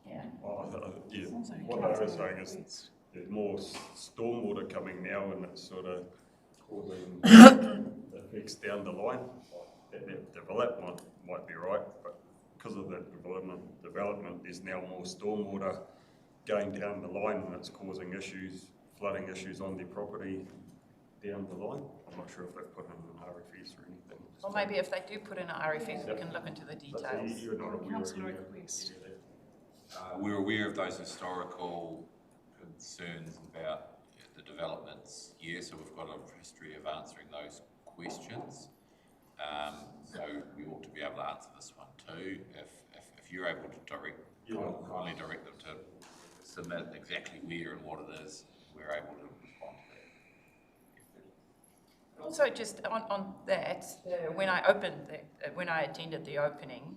Yeah. Yeah, what I was saying is there's more stormwater coming now, and it's sort of causing effects down the line. That development might be right, but because of that development, there's now more stormwater going down the line, and it's causing issues, flooding issues on their property down the line. I'm not sure if they've put in an RFS or anything. Or maybe if they do put in an RFS, we can look into the details. You're not aware of we're aware of those historical concerns about the developments. Yeah, so we've got a history of answering those questions. So we ought to be able to answer this one too. If you're able to kindly direct them to submit exactly where and what it is, we're able to respond to that. Also, just on that, when I attended the opening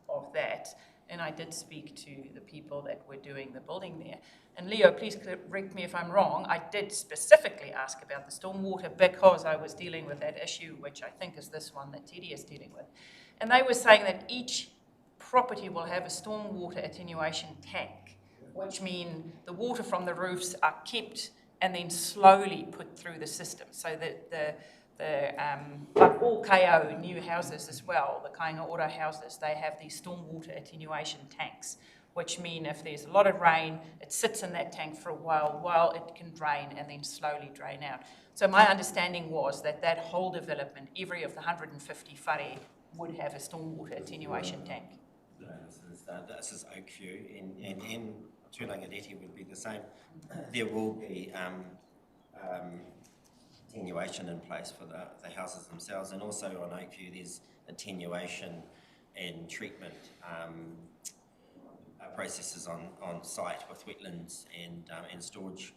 of that, and I did speak to the people that were doing the building there. And Leo, please correct me if I'm wrong, I did specifically ask about the stormwater because I was dealing with that issue, which I think is this one that Teddy is dealing with. And they were saying that each property will have a stormwater attenuation tank, which means the water from the roofs are kept and then slowly put through the system, so that like all KO new houses as well, the Kainga Ora houses, they have these stormwater attenuation tanks, which mean if there's a lot of rain, it sits in that tank for a while it can drain and then slowly drain out. So my understanding was that that whole development, every of the 150 whare would have a stormwater attenuation tank. No, this is Oakview, and Turangareti would be the same. There will be attenuation in place for the houses themselves, and also on Oakview there's attenuation and treatment processes on site with wetlands and storage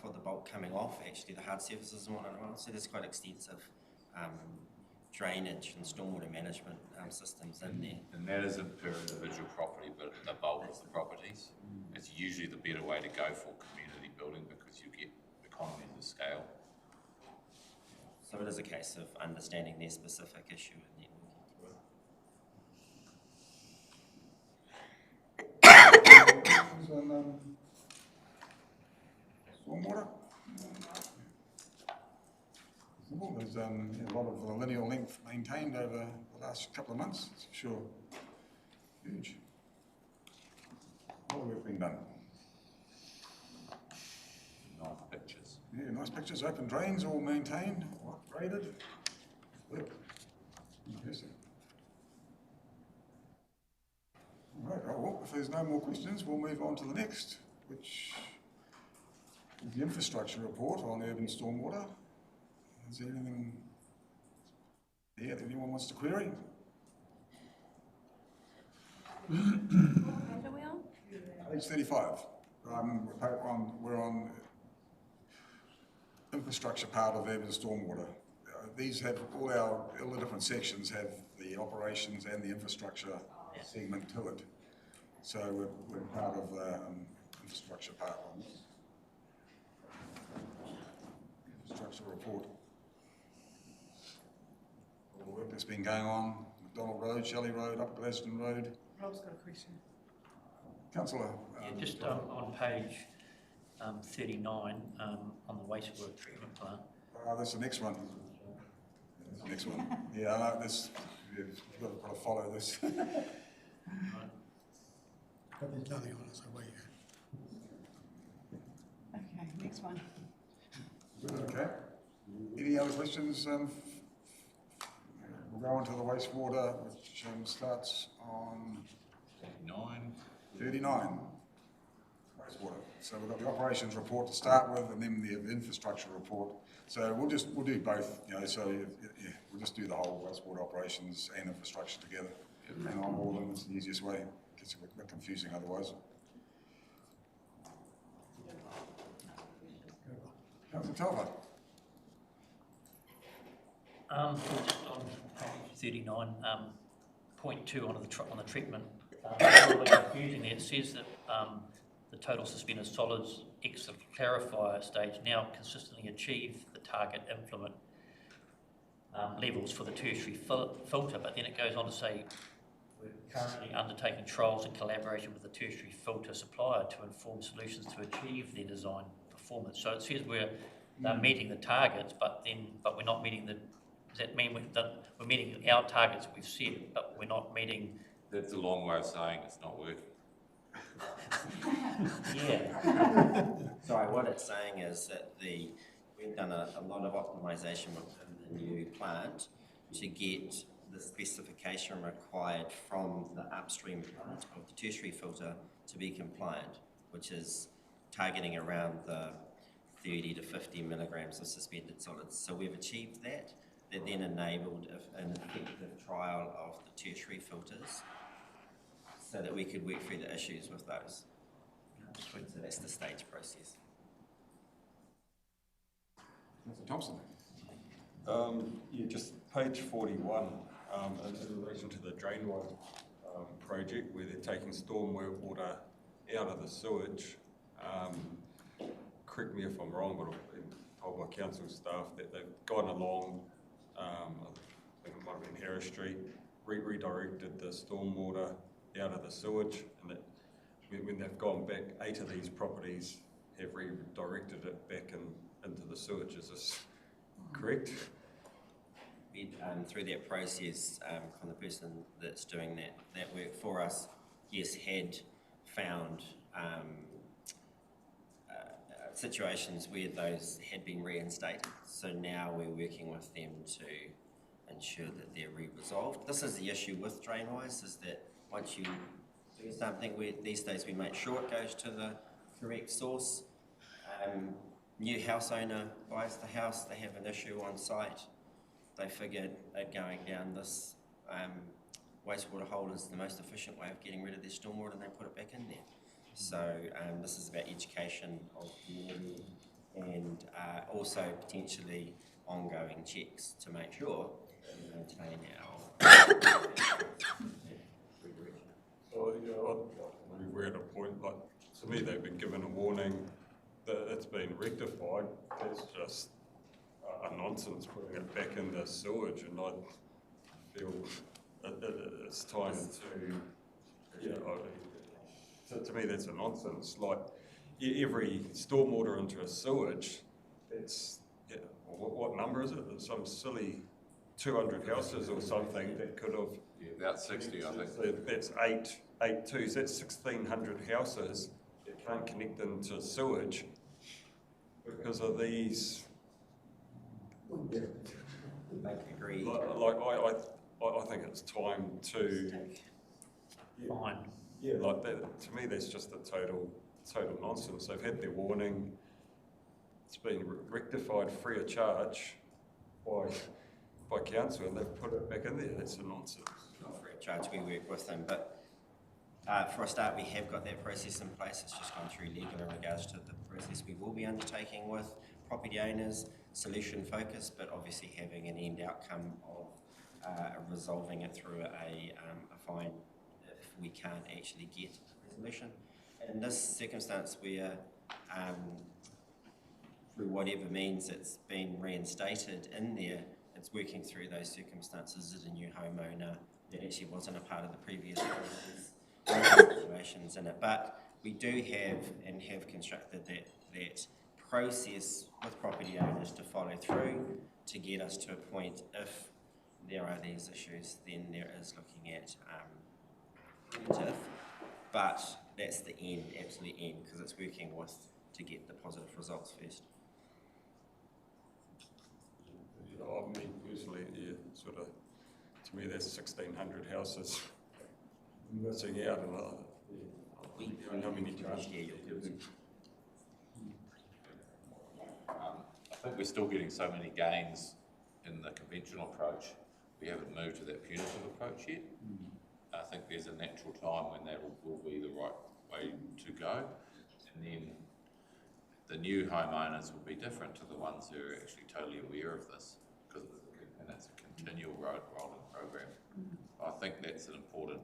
for the bulk coming off, actually the hard surfaces and whatnot. So there's quite extensive drainage and stormwater management systems in there. And that isn't per individual property, but the bulk of the properties. It's usually the better way to go for community building because you get economies of scale. So it is a case of understanding their specific issue and then on stormwater. There's a lot of linear length maintained over the last couple of months, it's for sure. Huge. A lot of work being done. Nice pictures. Yeah, nice pictures. Open drains all maintained, upgraded. Good. Impressive. All right, well, if there's no more questions, we'll move on to the next, which is the infrastructure report on urban stormwater. Is there anything there that anyone wants to query? What page are we on? Page 35. We're on infrastructure part of urban stormwater. These have all the different sections have the operations and the infrastructure segment to it. So we're part of the infrastructure part on this. Infrastructure report. All the work that's been going on, McDonald Road, Shelley Road, up Gladstone Road. Rob's got a question. Councillor. Just on page 39, on the wastewater treatment plant. That's the next one. That's the next one. Yeah, you've got to follow this. But there's nothing on it, so where you go. Okay, next one. Okay. Any other questions? We'll go on to the wastewater, which starts on 39. Wastewater. So we've got the operations report to start with, and then the infrastructure report. So we'll do both. So yeah, we'll just do the whole wastewater operations and infrastructure together, and on all of them. It's the easiest way. It gets a bit confusing otherwise. Councillor Talbot. Just on page 39, point 2 on the treatment. It's a little bit confusing there. It says that the total suspended solids X of clarifier stage now consistently achieve the target influent levels for the tertiary filter, but then it goes on to say we're currently undertaking trials in collaboration with the tertiary filter supplier to inform solutions to achieve their design performance. So it says they're meeting the targets, but we're not meeting the. Does that mean we're meeting our targets we've set, but we're not meeting? That's a long way of saying it's not working. Yeah. Sorry, what it's saying is that we've done a lot of optimisation within the new plant to get the specification required from the upstream plant of the tertiary filter to be compliant, which is targeting around the 30 to 50 milligrams of suspended solids. So we've achieved that. That then enabled an effective trial of the tertiary filters so that we could work through the issues with those. So that's the stage process. Mr. Thompson. Yeah, just page 41, in relation to the drainway project where they're taking stormwater water out of the sewage. Correct me if I'm wrong, but I've been told by council staff that they've gone along, I think it might have been Harris Street, redirected the stormwater out of the sewage, and that when they've gone back, 8 of these properties have redirected it back into the sewage. Is this correct? Through that process, the person that's doing that work for us, yes, had found situations where those had been reinstated. So now we're working with them to ensure that they're re-resolved. This is the issue with drainwise, is that once you do something, these days we make sure it goes to the correct source. New house owner buys the house, they have an issue on site. They figured going down this wastewater hole is the most efficient way of getting rid of their stormwater, and they put it back in there. So this is about education of community and also potentially ongoing checks to make sure that we maintain our So yeah, we're at a point, like, to me they've been given a warning that it's been rectified. It's just a nonsense putting it back in the sewage, and I feel it's time to to me, that's a nonsense. Like, every stormwater into a sewage, it's, yeah, what number is it? It's some silly 200 houses or something that could have... Yeah, about 60, I think. So that's 8 twos, that's 1,600 houses that can't connect into sewage because of these... Agreed. I think it's time to... Fine. Yeah, like that, to me, that's just a total nonsense. They've had their warning. It's been rectified free of charge by council, and they've put it back in there. That's a nonsense. Not free of charge, we work with them, but for a start, we have got that process in place. It's just gone through legal in regards to the process we will be undertaking with property owners, solution focused, but obviously having an end outcome of resolving it through a fine if we can't actually get resolution. In this circumstance where through whatever means it's been reinstated in there, it's working through those circumstances as a new homeowner that actually wasn't a part of the previous situations in it. But we do have and have constructed that process with property owners to follow through to get us to a point if there are these issues, then there is looking at punitive, but that's the end, absolute end, because it's working with to get the positive results first. I mean, personally, yeah, sort of, to me, that's 1,600 houses missing out, and how many times do you give them? I think we're still getting so many gains in the conventional approach. We haven't moved to that punitive approach yet. I think there's a natural time when that will be the right way to go. And then the new homeowners will be different to the ones who are actually totally aware of this, and it's a continual rolling program. I think that's an important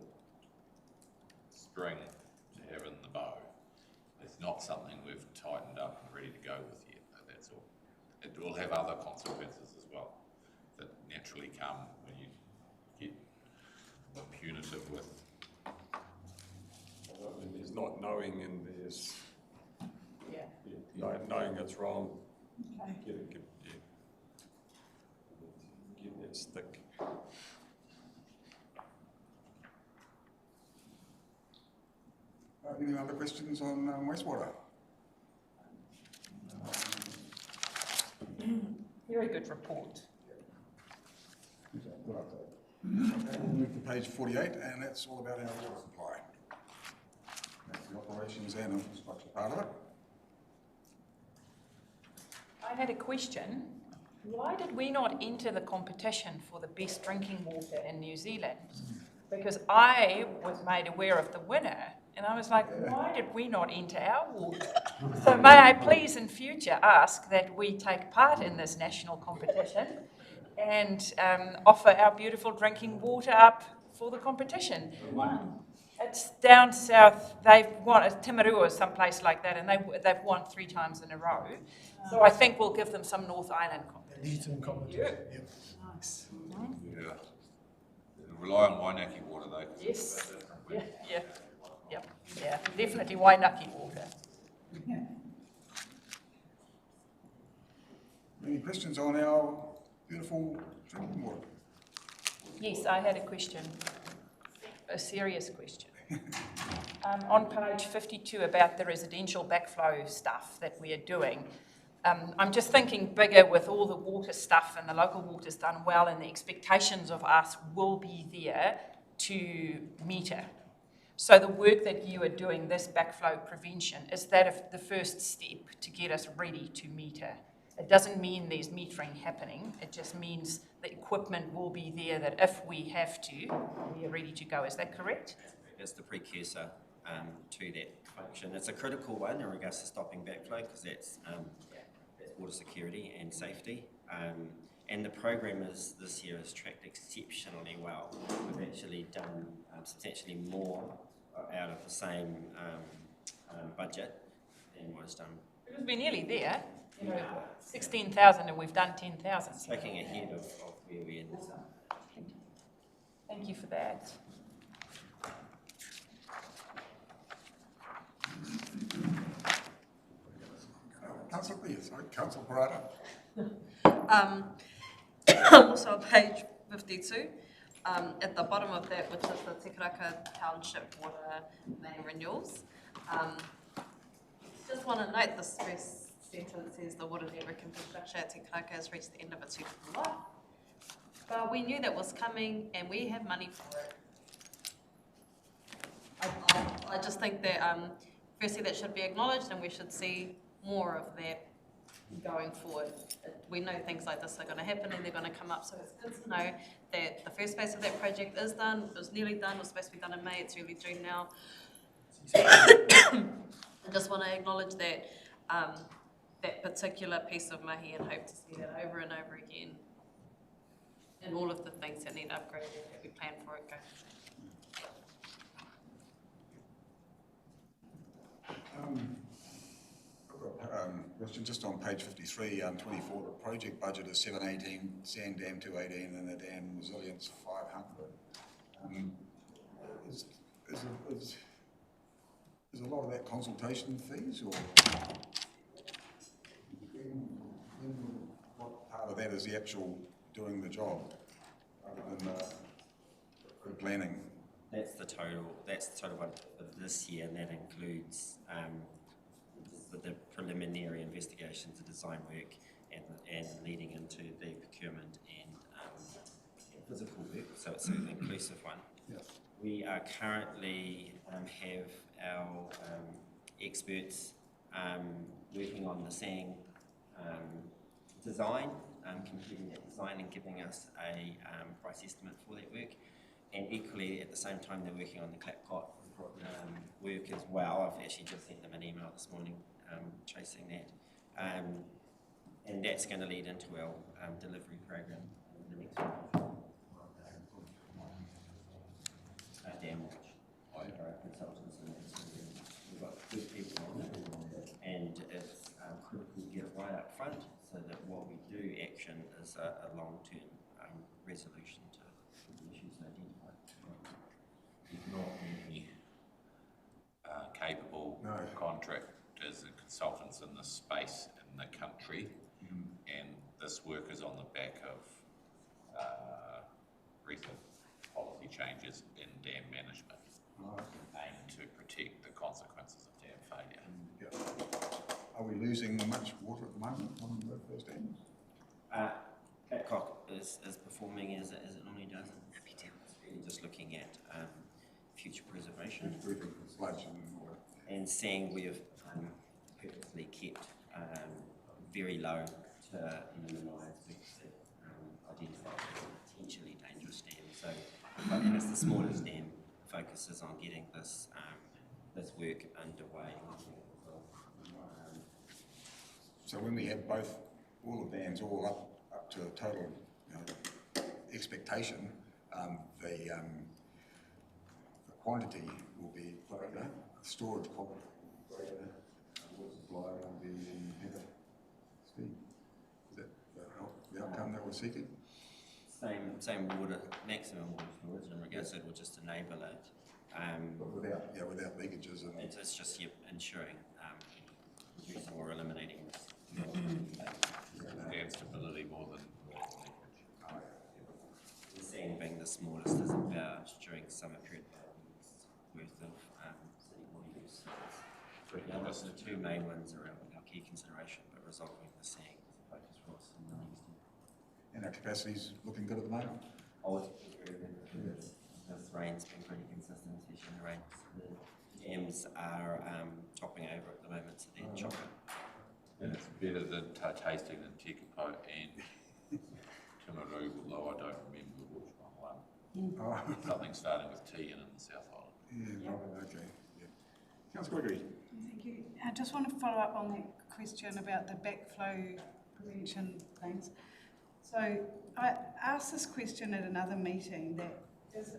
string to have in the bow. It's not something we've tightened up and ready to go with yet, that's all. It will have other consequences as well that naturally come when you get punitive with. I mean, there's not knowing and there's knowing it's wrong. Okay. Get that stick. Any other questions on wastewater? Very good report. Move to page 48, and that's all about our water supply. That's the operations and infrastructure part of it. I had a question. Why did we not enter the competition for the best drinking water in New Zealand? Because I was made aware of the winner, and I was like, why did we not enter our water? So may I please in future ask that we take part in this national competition and offer our beautiful drinking water up for the competition. It's down south, they've won, it's Timaru or someplace like that, and they've won 3 times in a row. So I think we'll give them some North Island competition. They need some competition. Yeah. Nice. Yeah. Rely on Wainaki water though. Yes. Yeah, definitely Wainaki water. Any questions on our beautiful drinking water? Yes, I had a question, a serious question. On page 52 about the residential backflow stuff that we are doing. I'm just thinking bigger with all the water stuff, and the local water's done well, and the expectations of us will be there to meter. So the work that you are doing, this backflow prevention, is that the first step to get us ready to meter? It doesn't mean there's metering happening, it just means the equipment will be there that if we have to, we are ready to go. Is that correct? It's the precursor to that function. It's a critical one in regards to stopping backflow, because that's water security and safety. And the program this year has tracked exceptionally well. We've actually done substantially more out of the same budget than was done. Because we're nearly there. 16,000 and we've done 10,000. Tracking ahead of where we ended up. Thank you for that. Councillor Parata. Also on page 52, at the bottom of that, which is the Te Karakia Township Water Main Renewals. Just want to note this first sentence says the water network infrastructure at Te Karakia has reached the end of its useful life. But we knew that was coming and we have money for it. I just think that firstly that should be acknowledged and we should see more of that going forward. We know things like this are going to happen and they're going to come up, so it's good to know that the first phase of that project is done, it was nearly done, it was supposed to be done in May, it's early June now. I just want to acknowledge that that particular piece of mahi and hope to see that over and over again and all of the things that need upgrading that we plan for it going Question just on page 53, 24, the project budget is 718, sand dam 218 and the dam resilience 500. Is a lot of that consultation fees, or what part of that is the actual doing the job other than the planning? That's the total one for this year, and that includes the preliminary investigations, the design work, and leading into the procurement and physical work, so it's an inclusive one. Yes. We are currently have our experts working on the SANG design, completing that design and giving us a price estimate for that work. And equally, at the same time, they're working on the Clapcot work as well. I've actually just sent them an email this morning chasing that. And that's going to lead into our delivery program in the next one. Dam Watch. Our consultants and that. We've got good people on it, and it's critical to get it right up front so that what we do action is a long-term resolution to the issues identified. There's not many capable contractors and consultants in this space in the country, and this work is on the back of recent policy changes in dam management, aimed to protect the consequences of dam failure. Are we losing much water at the moment on both those dams? Clapcot is performing as it normally does. It's really just looking at future preservation. And seeing we have purposely kept very low to minimise identify potentially dangerous dams. So, and it's the smallest dam. Focus is on getting this this work underway. So when we have all the dams all up to a total expectation, the quantity will be greater, storage quantity will be greater, water supply will be better speed. Is that the outcome that we're seeking? Same water, maximum water storage, and regards it will just enable it. But without leakages. And it's just ensuring reducing or eliminating risk. Dam stability more than The sand being the smallest is about during summer period worth of city water use. Those are the two main ones around our key consideration, but resolving the sand is the focus for us in the next year. And our capacity's looking good at the moment? Oh, it's very good. This rain's been pretty consistent, especially the rains. The dams are topping over at the moment, so they're chocolate. and it's better than tasting than Tekapo and Timaru, although I don't remember which one won. Something starting with T and in the South Island. Yeah, right, okay. Yeah. Councillor Gregory. Thank you. I just want to follow up on that question about the backflow prevention plans. So I asked this question at another meeting that is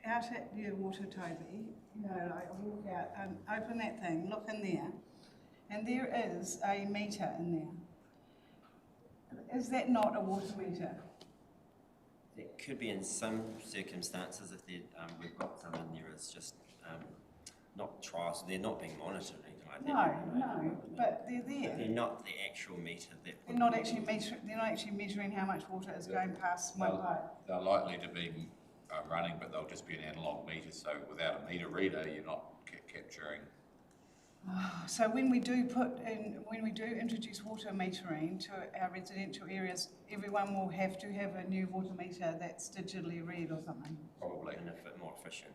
out at the Watertobi, I walk out and open that thing, look in there, and there is a meter in there. Is that not a water meter? It could be in some circumstances if we've got some in there. It's just not trials. They're not being monitored. right? No, but they're there. They're not the actual meter that. They're not actually measuring how much water is going past one pipe. They're likely to be running, but they'll just be an analogue meter, so without a meter reader, you're not capturing. So when we do introduce water metering to our residential areas, everyone will have to have a new water meter that's digitally read or something? Probably. In a more efficient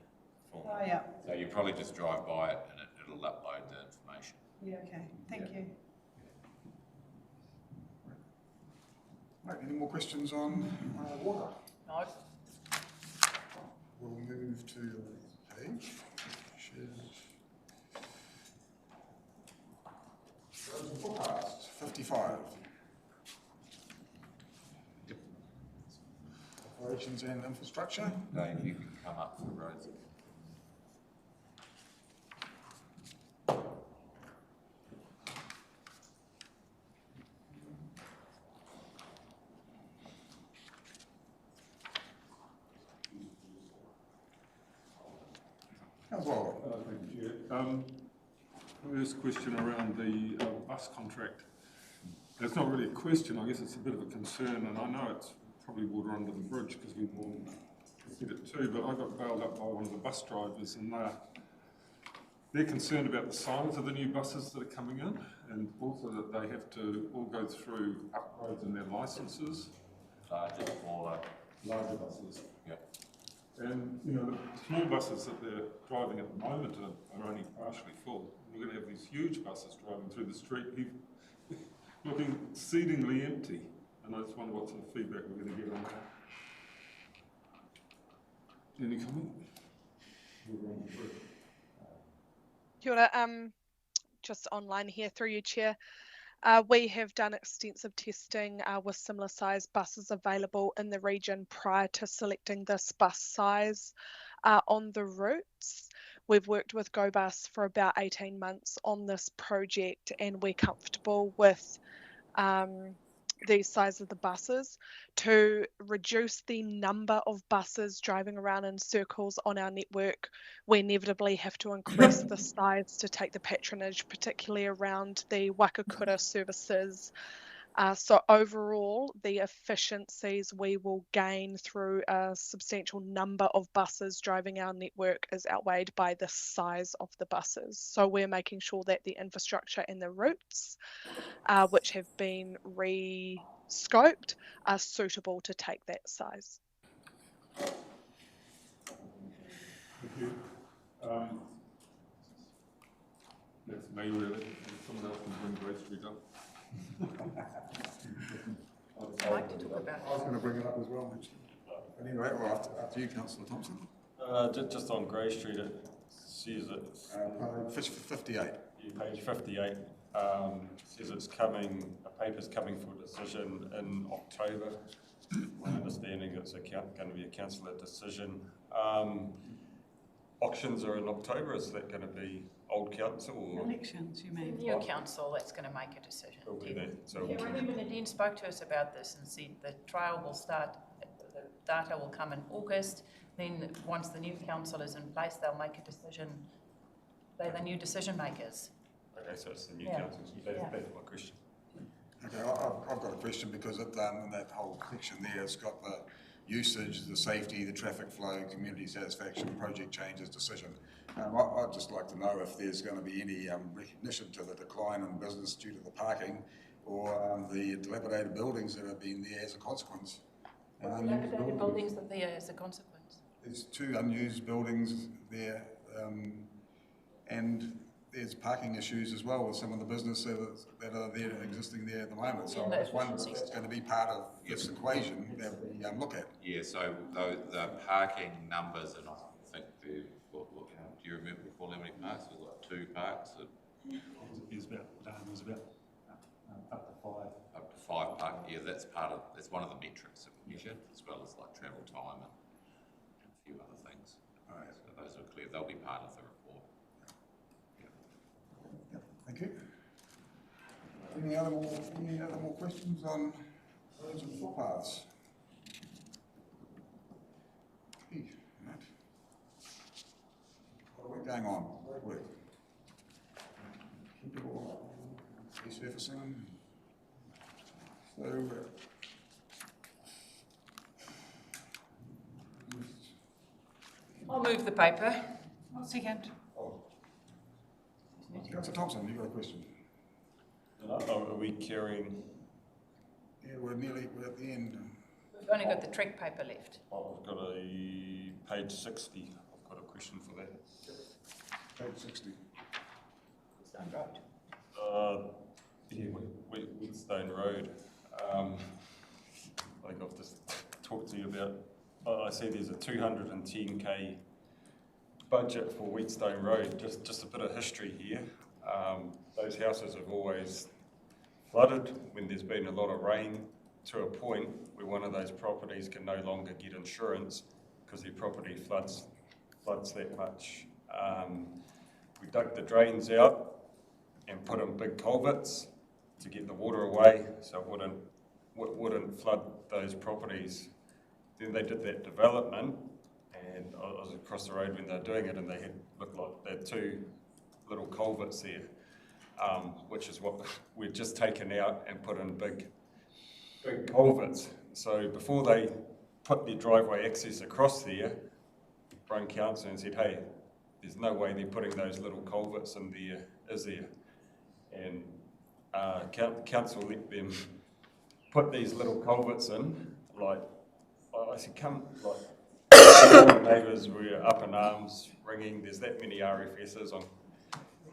form. Oh, yeah. So you probably just drive by it and it'll upload the information. Yeah, okay. Thank you. Right, any more questions on water? No. We'll move to the page. Forecast 55. Yep. Operations and infrastructure. Dave, you can come up for roads. Councillor. Thank you, Chair. First question around the bus contract. It's not really a question, I guess it's a bit of a concern, and I know it's probably water under the bridge because we've all said it too, but I got bailed up by one of the bus drivers, and they're concerned about the size of the new buses that are coming in, and also that they have to all go through upgrades in their licences. Larger, smaller. Larger buses. Yep. And, you know, the small buses that they're driving at the moment are only partially full. We're going to have these huge buses driving through the street, looking exceedingly empty. And I just wonder what sort of feedback we're going to get on that. Any comment? Kia ora, just online here through you, Chair. We have done extensive testing with similar size buses available in the region prior to selecting this bus size on the routes. We've worked with GoBus for about 18 months on this project, and we're comfortable with the size of the buses. To reduce the number of buses driving around in circles on our network, we inevitably have to increase the size to take the patronage, particularly around the Wakakura services. So overall, the efficiencies we will gain through a substantial number of buses driving our network is outweighed by the size of the buses. So we're making sure that the infrastructure and the routes, which have been re-scoped, are suitable to take that size. Thank you. That's me really. Someone else can bring Grace Street up. I was going to bring it up as well, actually. Anyway, well, after you, Councillor Thompson. Just on Grey Street, it says Page 58. Page 58 says it's coming. A paper's coming for a decision in October. My understanding it's going to be a councillor decision. Auctions are in October. Is that going to be old council or Elections, you mean? New council that's going to make a decision. So Yeah, remember Nadine spoke to us about this and said the trial will start, the data will come in August, then once the new council is in place, they'll make a decision. They're the new decision makers. Okay, so it's the new Yeah. council. That's my question. Okay, I've got a question because in that whole section there, it's got the usage, the safety, the traffic flow, community satisfaction, project changes, decision. I'd just like to know if there's going to be any recognition to the decline in business due to the parking or the dilapidated buildings that have been there as a consequence. Dilapidated buildings that are there as a consequence. There's 2 unused buildings there, and there's parking issues as well with some of the businesses that are there existing there at the moment. So I was wondering if it's going to be part of this equation that we look at. Yeah, so the parking numbers, and I think do you recall how many parks? It was like 2 parks. It's about up to 5. Up to 5 parks. Yeah, that's one of the metrics that we measured, as well as like travel time and a few other things. All right. So those are clear. They'll be part of the report. Yep. Thank you. Any other more questions on roads and footpaths? Right. What are we going on? Road work. Jefferson. So, I'll move the paper. I'll second. Councillor Thompson, you've got a question? Are we carrying? Yeah, we're at the end. We've only got the trek paper left. I've got a page 60. I've got a question for that. Page 60. Stone Road. Yeah, Wheatstone Road. I think I've just talked to you about. I see there's a 210k budget for Wheatstone Road. Just a bit of history here. Those houses have always flooded when there's been a lot of rain, to a point where one of those properties can no longer get insurance because their property floods that much. We dug the drains out and put in big culverts to get the water away so it wouldn't flood those properties. Then they did that development, and I was across the road when they were doing it, and they looked like they had two little culverts there, which is what we'd just taken out and put in big culverts. So before they put their driveway access across there, rang council and said, hey, there's no way they're putting those little culverts in there, is there? And council let them put these little culverts in. Like, I said, come, like, all the neighbours were up in arms, ringing. There's that many RFSs. I'm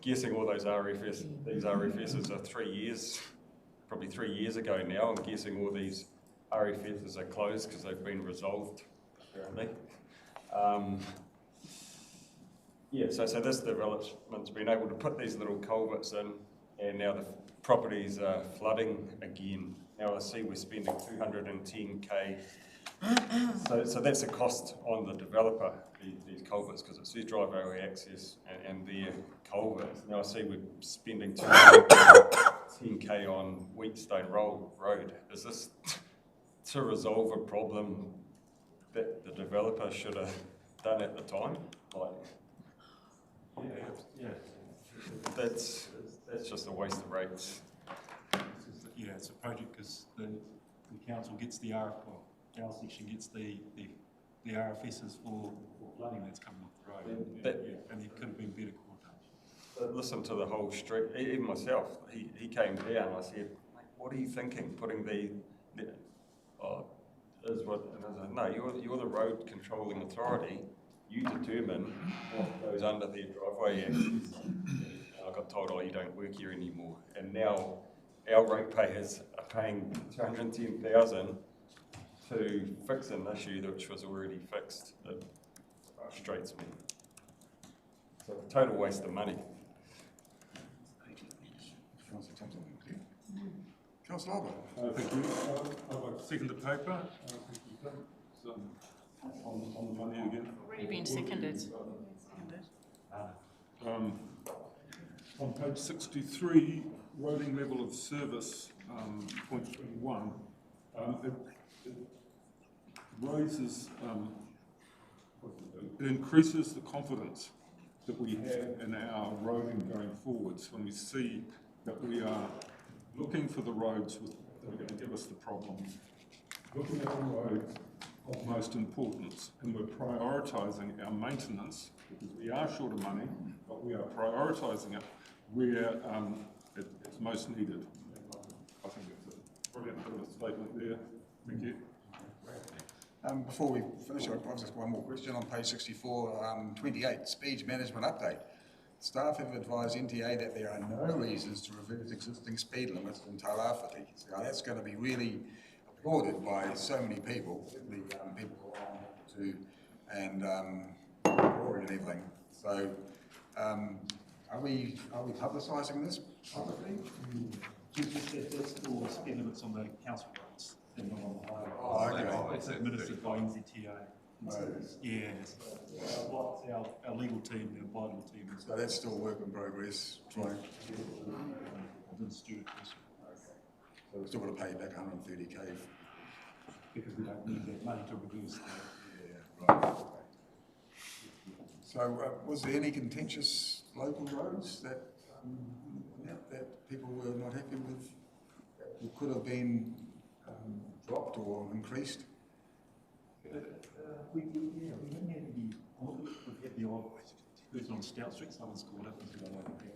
guessing all these RFSs are 3 years, probably 3 years ago now. I'm guessing all these RFSs are closed because they've been resolved, apparently. Yeah, so this development's been able to put these little culverts in, and now the properties are flooding again. Now I see we're spending 210k. So that's a cost on the developer, these culverts, because it's their driveway access and their culverts. Now I see we're spending 210k on Wheatstone Road. Is this to resolve a problem that the developer should have done at the time? Like, yeah. That's just a waste of rates. Yeah, it's a project because the council gets the our section gets the RFSs for flooding that's coming off the road, and it could have been better coordinated. Listen to the whole street. Even myself, he came down. I said, "What are you thinking? Putting is what?" And I said, "No, you're the road controlling authority. You determine what goes under their driveway access." And I got told, "Oh, you don't work here anymore." And now our ratepayers are paying 210,000 to fix an issue which was already fixed. It frustrates me. So a total waste of money. Councillor Thompson, Councillor Albert. Thank you. I'd like to second the paper. On the money again. Already been seconded. On page 63, rolling level of service, point 21, it raises, it increases the confidence that we have in our roading going forwards when we see that we are looking for the roads that are going to give us the problems, looking at the roads of most importance, and we're prioritising our maintenance because we are short of money, but we are prioritising it where it's most needed. I think it's a brilliant bit of a statement there. Thank you. Before we finish, I've just got one more question on page 64, 28, speed management update. Staff have advised NTA that there are no reasons to reverse existing speed limits in Tailawhiti. Now that's going to be really applauded by so many people, particularly people on to and and everything. So, are we publicising this publicly? That's for speed limits on the council roads and not on the highway. Oh, okay. It's administered by NZTA. Yes. Our legal team, our vital team. So that's still work in progress. Trying. Stewart. So we're still going to pay back 130k. Because we don't need that money to reduce that. Yeah, right. So was there any contentious local roads that people people were not happy with, it could have been dropped or increased? We haven't had any audit. We've had the odd person on Stout Street, someone's called up and said, I like that.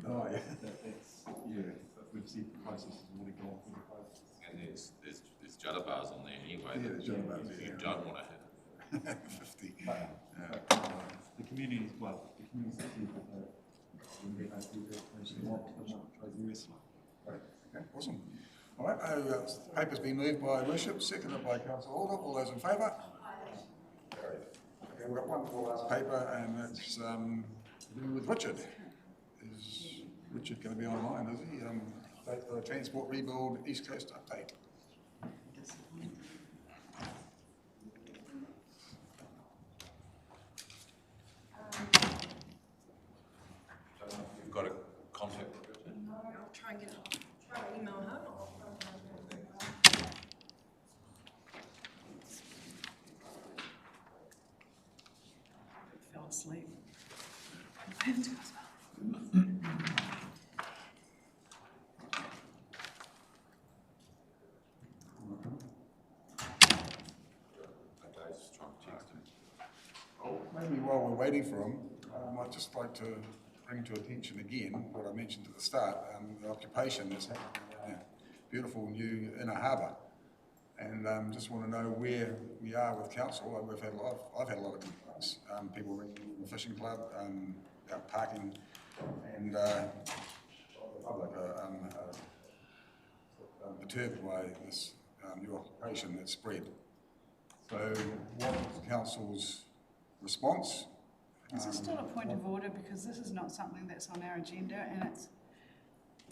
Oh, yeah. That's, yeah, but we've said the process has already gone through the process. And there's judder bars on there anyway. Yeah, that judder bars, you yeah. don't want to hit. 50. The community, well, the community said that they want the rest. Right, okay, awesome. All right, the paper's been moved by Worship, seconded by Councillor Alder. All those in favour? Carried. Okay, we've got one more last paper, and it's to do with Richard. Is Richard going to be online, is he? The Transport Rebuild East Coast update. You've got a contact. I'll try and get it. Try to email her. Fell asleep. I have to go as well. Maybe while we're waiting for him, I'd just like to bring to attention again what I mentioned at the start, the occupation that's happening in our beautiful new inner harbour. And just want to know where we are with council. I've had a lot of complaints. People ringing from the fishing club, about parking, and the public are perturbed by this new occupation that's spread. So what is council's response? Is this still a point of order, because this is not something that's on our agenda, and it's...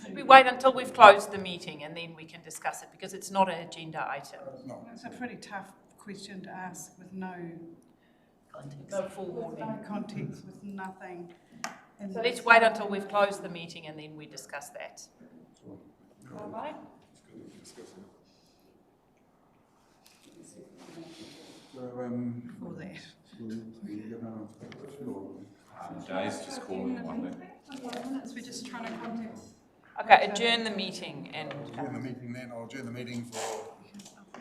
Should we wait until we've closed the meeting and then we can discuss it, because it's not an agenda item? It's a pretty tough question to ask with no context, no forewarning, no context, with nothing. So let's wait until we've closed the meeting and then we discuss that. All right? For that. Jay's just calling one day. We're just trying to contact. Okay, adjourn the meeting and... Adjourn the meeting then. I'll adjourn the meeting for